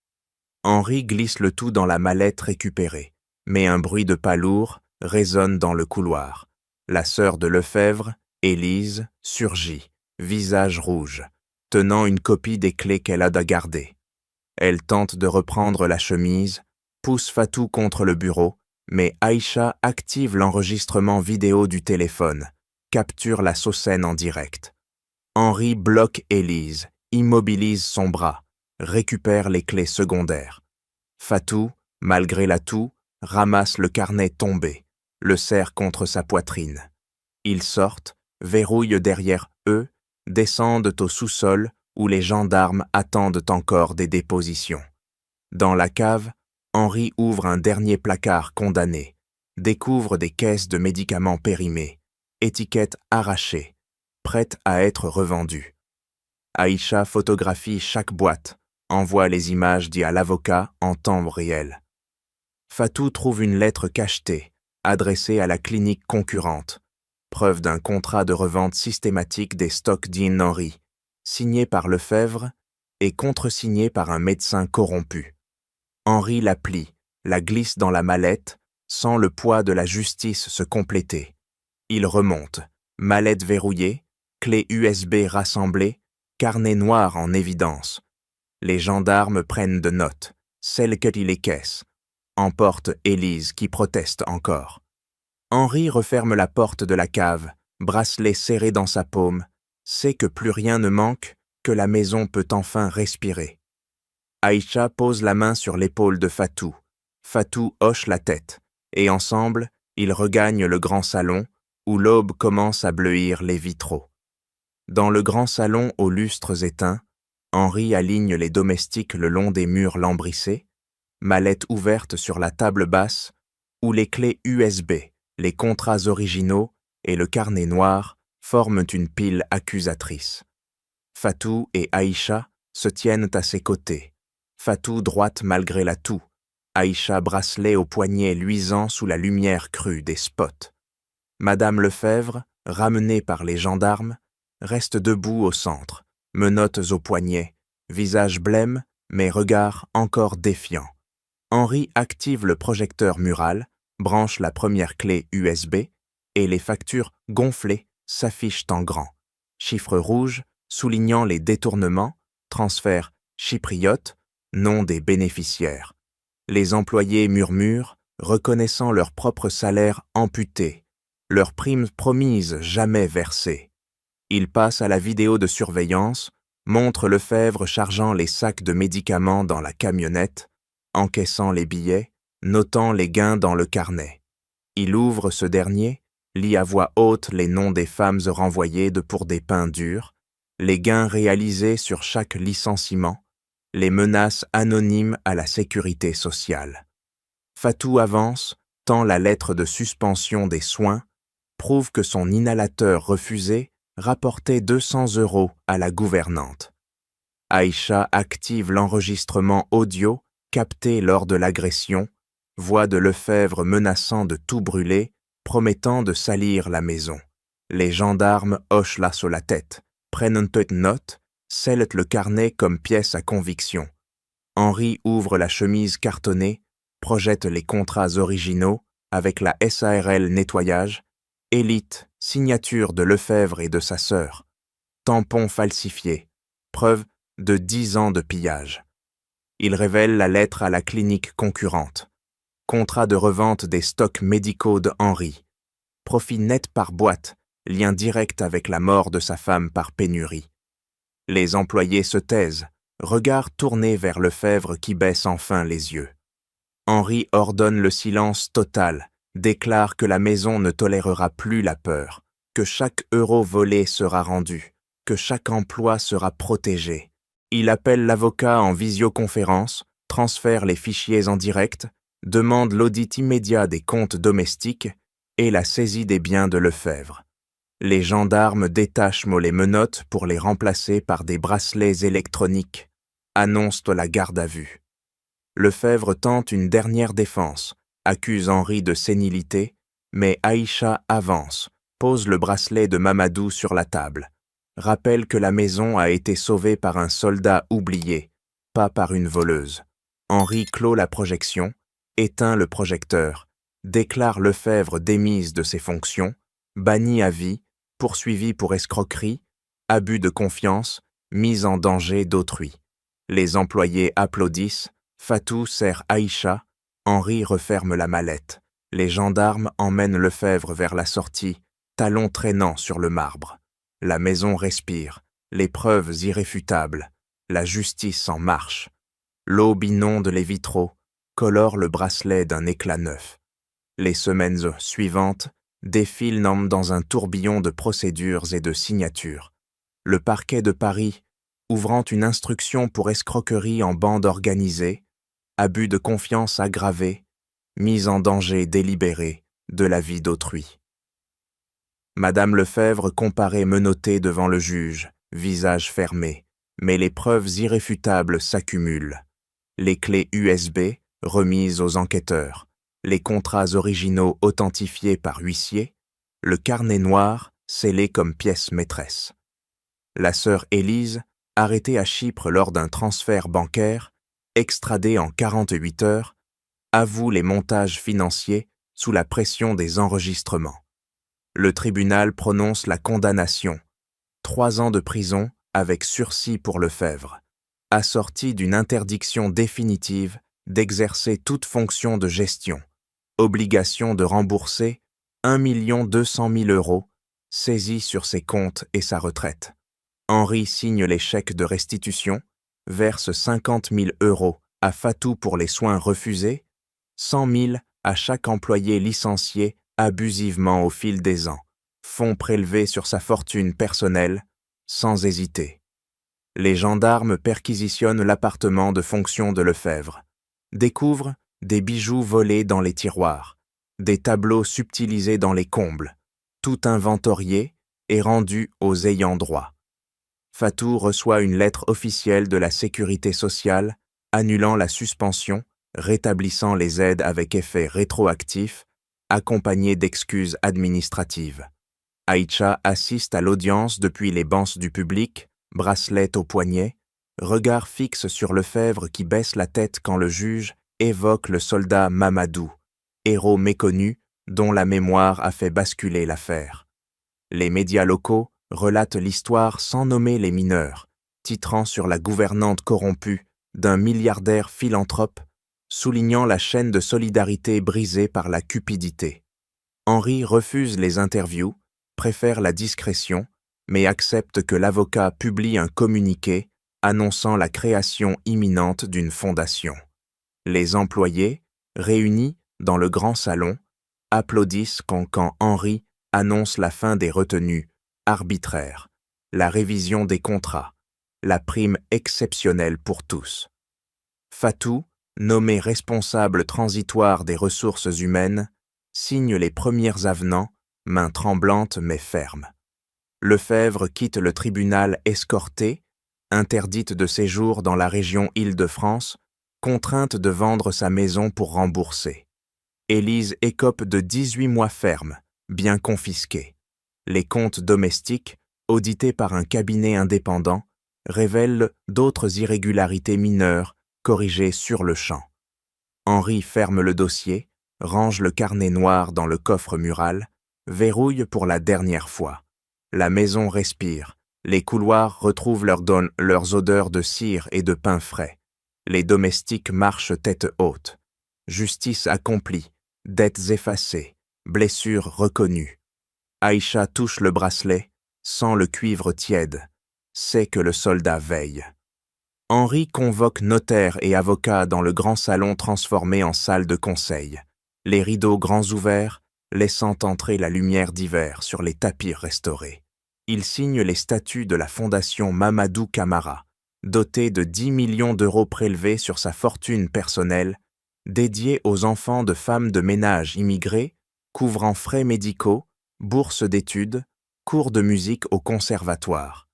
Henri glisse le tout dans la mallette récupérée, mais un bruit de pas lourd résonne dans le couloir. La sœur de Lefebvre, Élise, surgit, visage rouge, tenant une copie des clés qu'elle a gardées. Elle tente de reprendre la chemise, pousse Fatou contre le bureau, mais Aïcha active l'enregistrement vidéo du téléphone, capture la scène en direct. Henri bloque Élise, immobilise son bras, récupère les clés secondaires. Fatou, malgré l'atout, ramasse le carnet tombé, le serre contre sa poitrine. Ils sortent, verrouillent derrière eux, descendent au sous-sol où les gendarmes attendent encore des dépositions. Dans la cave, Henri ouvre un dernier placard condamné, découvre des caisses de médicaments périmés, étiquettes arrachées, prêtes à être revendues. Aïcha photographie chaque boîte, envoie les images dites à l'avocat en temps réel. Fatou trouve une lettre cachetée, adressée à la clinique concurrente, preuve d'un contrat de revente systématique des stocks d'Henri, signé par Lefebvre et contresigné par un médecin corrompu. Henri la plie, la glisse dans la mallette, sans le poids de la justice se compléter. Il remonte, mallette verrouillée, clés USB rassemblées, carnet noir en évidence. Les gendarmes prennent de notes, celles qu'il les caisse. Emporte Élise qui proteste encore. Henri referme la porte de la cave, bracelet serré dans sa paume, sait que plus rien ne manque, que la maison peut enfin respirer. Aïcha pose la main sur l'épaule de Fatou. Fatou hoche la tête, et ensemble, ils regagnent le grand salon, où l'aube commence à bleuir les vitraux. Dans le grand salon aux lustres éteints, Henri aligne les domestiques le long des murs lambrissés, mallette ouverte sur la table basse, où les clés USB, les contrats originaux et le carnet noir forment une pile accusatrice. Fatou et Aïcha se tiennent à ses côtés. Fatou droite malgré l'atout, Aïcha bracelet au poignet luisant sous la lumière crue des spots. Madame Lefebvre, ramenée par les gendarmes, reste debout au centre, menottes au poignet, visage blême, mais regard encore défiant. Henri active le projecteur mural, branche la première clé USB et les factures gonflées s'affichent en grand. Chiffres rouges soulignant les détournements, transferts chypriotes, nom des bénéficiaires. Les employés murmurent, reconnaissant leur propre salaire amputé, leurs primes promises jamais versées. Ils passent à la vidéo de surveillance, montrent Lefebvre chargeant les sacs de médicaments dans la camionnette, encaissant les billets, notant les gains dans le carnet. Il ouvre ce dernier, lit à voix haute les noms des femmes renvoyées pour des pains durs, les gains réalisés sur chaque licenciement, les menaces anonymes à la sécurité sociale. Fatou avance, tend la lettre de suspension des soins, prouve que son inhalateur refusé rapportait 200 € à la gouvernante. Aïcha active l'enregistrement audio capté lors de l'agression, voix de Lefebvre menaçant de tout brûler, promettant de salir la maison. Les gendarmes hochent là sur la tête, prennent une petite note, scellent le carnet comme pièce à conviction. Henri ouvre la chemise cartonnée, projette les contrats originaux avec la SARL nettoyage, élite, signature de Lefebvre et de sa sœur, tampon falsifié, preuve de 10 ans de pillage. Il révèle la lettre à la clinique concurrente. Contrat de revente des stocks médicaux de Henri. Profit net par boîte, lien direct avec la mort de sa femme par pénurie. Les employés se taisent, regard tourné vers Lefebvre qui baisse enfin les yeux. Henri ordonne le silence total, déclare que la maison ne tolérera plus la peur, que chaque euro volé sera rendu, que chaque emploi sera protégé. Il appelle l'avocat en visioconférence, transfère les fichiers en direct, demande l'audit immédiat des comptes domestiques et la saisie des biens de Lefebvre. Les gendarmes détachent les menottes pour les remplacer par des bracelets électroniques, annoncent la garde à vue. Lefebvre tente une dernière défense, accuse Henri de sénilité, mais Aïcha avance, pose le bracelet de Mamadou sur la table. rappelle que la maison a été sauvée par un soldat oublié, pas par une voleuse. Henri clôt la projection, éteint le projecteur, déclare Lefebvre démise de ses fonctions, banni à vie, poursuivi pour escroquerie, abus de confiance, mise en danger d'autrui. Les employés applaudissent, Fatou serre Aïcha, Henri referme la mallette. Les gendarmes emmènent Lefebvre vers la sortie, talons traînants sur le marbre. La maison respire, les preuves irréfutables, la justice en marche. L'aube inonde les vitraux, colore le bracelet d'un éclat neuf. Les semaines suivantes défilent dans un tourbillon de procédures et de signatures. Le parquet de Paris, ouvrant une instruction pour escroquerie en bande organisée, abus de confiance aggravé, mise en danger délibérée de la vie d'autrui. Madame Lefebvre comparaît menottée devant le juge, visage fermé, mais les preuves irréfutables s'accumulent. Les clés USB remises aux enquêteurs, les contrats originaux authentifiés par huissier, le carnet noir scellé comme pièce maîtresse. La sœur Élise, arrêtée à Chypre lors d'un transfert bancaire, extradée en 48 heures, avoue les montages financiers sous la pression des enregistrements. Le tribunal prononce la condamnation, 3 ans de prison avec sursis pour Lefebvre, assortie d'une interdiction définitive d'exercer toute fonction de gestion, obligation de rembourser 1 200 000 € saisis sur ses comptes et sa retraite. Henri signe les chèques de restitution, verse 50 000 € à Fatou pour les soins refusés, 100 000 à chaque employé licencié abusivement au fil des ans, fonds prélevés sur sa fortune personnelle, sans hésiter. Les gendarmes perquisitionnent l'appartement de fonction de Lefebvre, découvrent des bijoux volés dans les tiroirs, des tableaux subtilisés dans les combles, tout inventorié et rendu aux ayants droit. Fatou reçoit une lettre officielle de la Sécurité sociale annulant la suspension, rétablissant les aides avec effet rétroactif, accompagnée d'excuses administratives. Aïcha assiste à l'audience depuis les bancs du public, bracelet au poignet, regard fixe sur Lefebvre qui baisse la tête quand le juge évoque le soldat Mamadou, héros méconnu dont la mémoire a fait basculer l'affaire. Les médias locaux relatent l'histoire sans nommer les mineurs, titrant sur la gouvernante corrompue d'un milliardaire philanthrope, soulignant la chaîne de solidarité brisée par la cupidité. Henri refuse les interviews, préfère la discrétion, mais accepte que l'avocat publie un communiqué annonçant la création imminente d'une fondation. Les employés, réunis dans le grand salon, applaudissent quand Henri annonce la fin des retenues arbitraires, la révision des contrats, la prime exceptionnelle pour tous. Fatou, nommé responsable transitoire des ressources humaines, signe les premiers avenants, main tremblante mais ferme. Lefebvre quitte le tribunal escorté, interdite de séjour dans la région Île-de-France, contrainte de vendre sa maison pour rembourser. Élise écope de 18 mois fermes, bien confisqués. Les comptes domestiques, audités par un cabinet indépendant, révèlent d'autres irrégularités mineures corrigées sur le champ. Henri ferme le dossier, range le carnet noir dans le coffre mural, verrouille pour la dernière fois. La maison respire, les couloirs retrouvent leurs odeurs de cire et de pain frais. Les domestiques marchent tête haute. Justice accomplie, dettes effacées, blessures reconnues. Aïcha touche le bracelet, sent le cuivre tiède, sait que le soldat veille. Henri convoque notaires et avocats dans le grand salon transformé en salle de conseil, les rideaux grands ouverts, laissant entrer la lumière d'hiver sur les tapis restaurés. Il signe les statuts de la fondation Mamadou Camara, dotée de 10 millions d'euros prélevés sur sa fortune personnelle, dédiée aux enfants de femmes de ménage immigrés, couvrant frais médicaux, bourses d'études, cours de musique au conservatoire.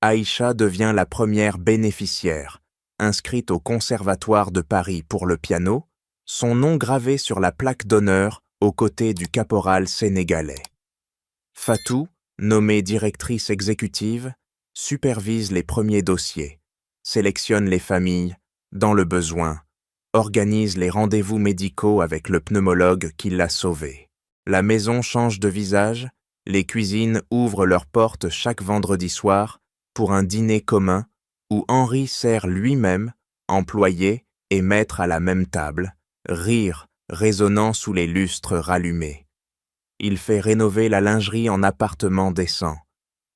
Aïcha devient la première bénéficiaire, inscrite au Conservatoire de Paris pour le piano, son nom gravé sur la plaque d'honneur aux côtés du caporal sénégalais. Fatou, nommée directrice exécutive, supervise les premiers dossiers, sélectionne les familles, dans le besoin, organise les rendez-vous médicaux avec le pneumologue qui l'a sauvé. La maison change de visage, les cuisines ouvrent leurs portes chaque vendredi soir pour un dîner commun où Henri sert lui-même, employé et maître à la même table, rire résonnant sous les lustres rallumés. Il fait rénover la lingerie en appartement décent,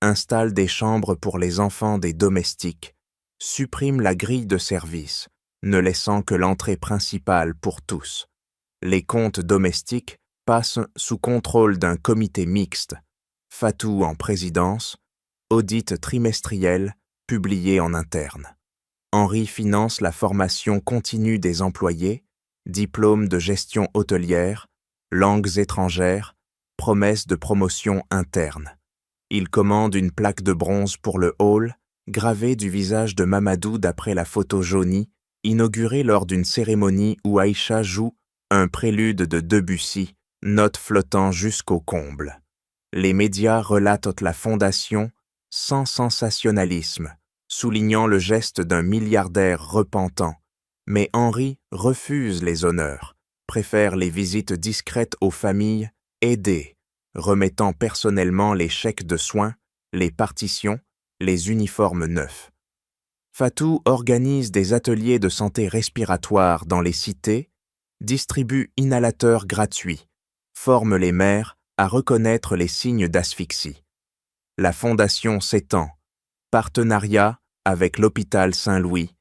installe des chambres pour les enfants des domestiques, supprime la grille de service, ne laissant que l'entrée principale pour tous. Les comptes domestiques passent sous contrôle d'un comité mixte, Fatou en présidence, audit trimestriel publié en interne. Henri finance la formation continue des employés, diplôme de gestion hôtelière, langues étrangères, promesses de promotion interne. Il commande une plaque de bronze pour le hall, gravée du visage de Mamadou d'après la photo jaunie, inaugurée lors d'une cérémonie où Aïcha joue un prélude de Debussy, note flottant jusqu'au comble. Les médias relatent la fondation sans sensationnalisme, soulignant le geste d'un milliardaire repentant, mais Henri refuse les honneurs, préfère les visites discrètes aux familles aidées, remettant personnellement les chèques de soins, les partitions, les uniformes neufs. Fatou organise des ateliers de santé respiratoire dans les cités, distribue inhalateurs gratuits, forme les mères à reconnaître les signes d'asphyxie. La fondation s'étend, partenariat avec l'hôpital Saint-Louis,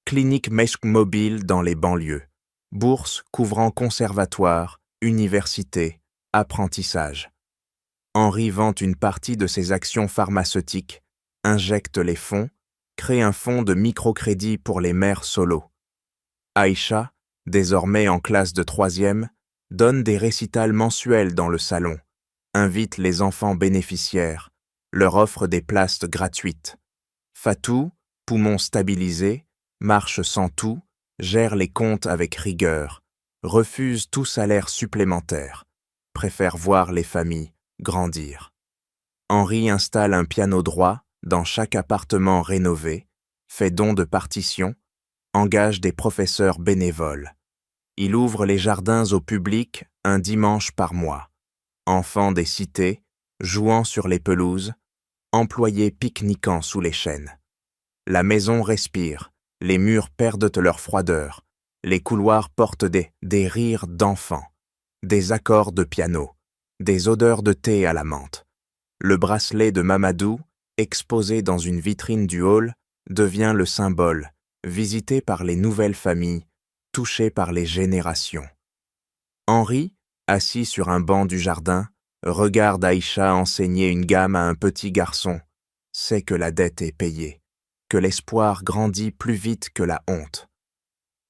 clinique Meshk mobile dans les banlieues, bourses couvrant conservatoires, universités, apprentissage. Henri vend une partie de ses actions pharmaceutiques, injecte les fonds, crée un fonds de microcrédit pour les mères solo. Aïcha, désormais en classe de 3e, donne des récitals mensuels dans le salon, invite les enfants bénéficiaires, leur offre des places gratuites. Fatou, poumon stabilisé, marche sans tout, gère les comptes avec rigueur, refuse tout salaire supplémentaire, préfère voir les familles grandir. Henri installe un piano droit dans chaque appartement rénové, fait don de partitions, engage des professeurs bénévoles. Il ouvre les jardins au public un dimanche par mois. Enfants des cités, jouant sur les pelouses, employés pique-niquant sous les chênes. La maison respire, les murs perdent leur froideur, les couloirs portent des rires d'enfants, des accords de piano, des odeurs de thé à la menthe. Le bracelet de Mamadou, exposé dans une vitrine du hall, devient le symbole, visité par les nouvelles familles, touché par les générations. Henri, assis sur un banc du jardin, regarde Aïcha enseigner une gamme à un petit garçon, sait que la dette est payée, que l'espoir grandit plus vite que la honte.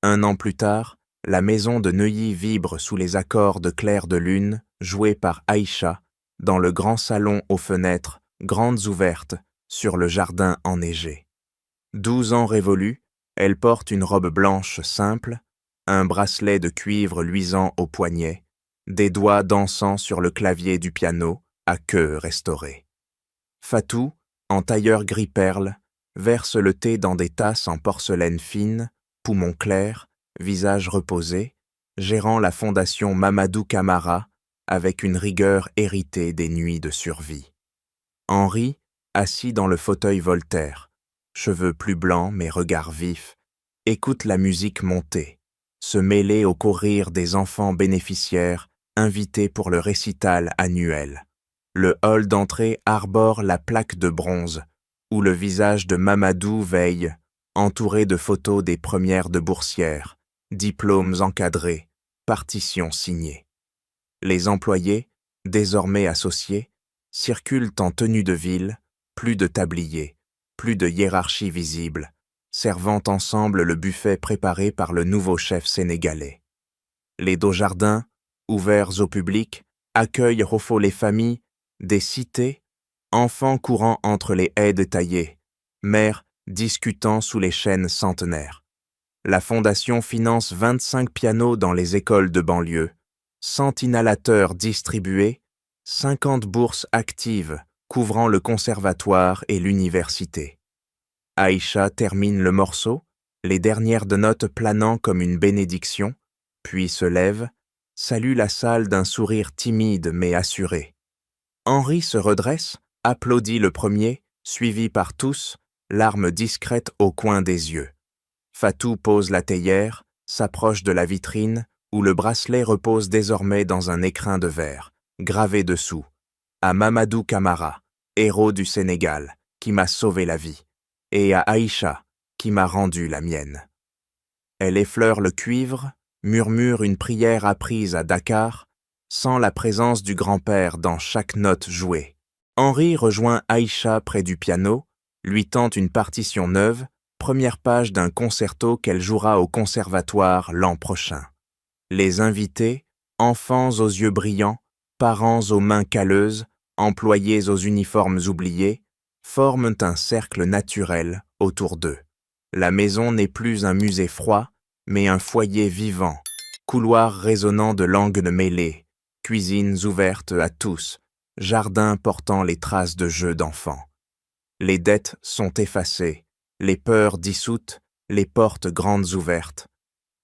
1 an plus tard, la maison de Neuilly vibre sous les accords de Clair de Lune, joués par Aïcha, dans le grand salon aux fenêtres, grandes ouvertes, sur le jardin enneigé. 12 ans révolus, elle porte une robe blanche simple, un bracelet de cuivre luisant au poignet, des doigts dansant sur le clavier du piano, à queue restaurée. Fatou, en tailleur gris perle, verse le thé dans des tasses en porcelaine fine, poumon clair, visage reposé, gérant la fondation Mamadou Camara avec une rigueur héritée des nuits de survie. Henri, assis dans le fauteuil Voltaire, cheveux plus blancs mais regard vif, écoute la musique monter, se mêler au courir des enfants bénéficiaires invités pour le récital annuel. Le hall d'entrée arbore la plaque de bronze, où le visage de Mamadou veille, entouré de photos des premières de boursières, diplômes encadrés, partitions signées. Les employés, désormais associés, circulent en tenue de ville, plus de tabliers, plus de hiérarchie visible, servant ensemble le buffet préparé par le nouveau chef sénégalais. Les dos jardins, ouverts au public, accueillent les familles, des cités, enfants courant entre les haies détaillées, mères discutant sous les chênes centenaires. La fondation finance 25 pianos dans les écoles de banlieue, 100 inhalateurs distribués, 50 bourses actives couvrant le conservatoire et l'université. Aïcha termine le morceau, les dernières de notes planant comme une bénédiction, puis se lève, salue la salle d'un sourire timide mais assuré. Henri se redresse, applaudit le premier, suivi par tous, larmes discrètes au coin des yeux. Fatou pose la théière, s'approche de la vitrine, où le bracelet repose désormais dans un écrin de verre, gravé dessous. À Mamadou Camara, héros du Sénégal, qui m'a sauvé la vie, et à Aïcha, qui m'a rendu la mienne. Elle effleure le cuivre, murmure une prière apprise à Dakar, sent la présence du grand-père dans chaque note jouée. Henri rejoint Aïcha près du piano, lui tente une partition neuve, première page d'un concerto qu'elle jouera au conservatoire l'an prochain. Les invités, enfants aux yeux brillants, parents aux mains calleuses, employés aux uniformes oubliés, forment un cercle naturel autour d'eux. La maison n'est plus un musée froid, mais un foyer vivant, couloirs résonnants de langues mêlées, cuisines ouvertes à tous, jardins portant les traces de jeux d'enfants. Les dettes sont effacées, les peurs dissoutes, les portes grandes ouvertes.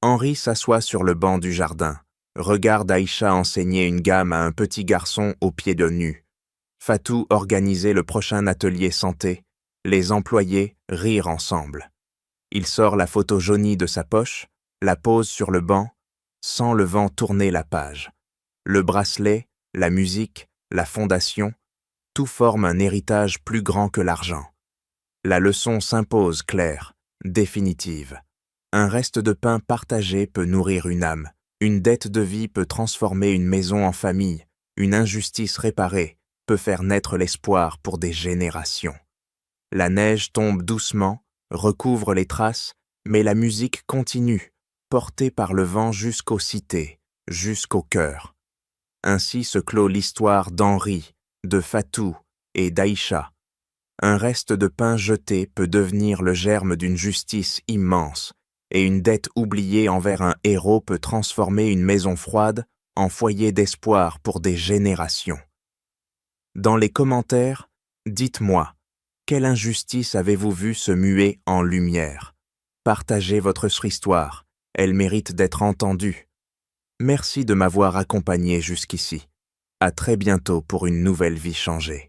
Henri s'assoit sur le banc du jardin, regarde Aïcha enseigner une gamme à un petit garçon aux pieds de nu. Fatou organiser le prochain atelier santé, les employés rire ensemble. Il sort la photo jaunie de sa poche, la pose sur le banc, sent le vent tourner la page. Le bracelet, la musique, la fondation, tout forme un héritage plus grand que l'argent. La leçon s'impose claire, définitive. Un reste de pain partagé peut nourrir une âme, une dette de vie peut transformer une maison en famille, une injustice réparée peut faire naître l'espoir pour des générations. La neige tombe doucement, recouvre les traces, mais la musique continue, portée par le vent jusqu'aux cités, jusqu'au cœur. Ainsi se clôt l'histoire d'Henri, de Fatou et d'Aïcha. Un reste de pain jeté peut devenir le germe d'une justice immense, et une dette oubliée envers un héros peut transformer une maison froide en foyer d'espoir pour des générations. Dans les commentaires, dites-moi, quelle injustice avez-vous vu se muer en lumière? Partagez votre histoire, elle mérite d'être entendue. Merci de m'avoir accompagné jusqu'ici. À très bientôt pour une nouvelle vie changée.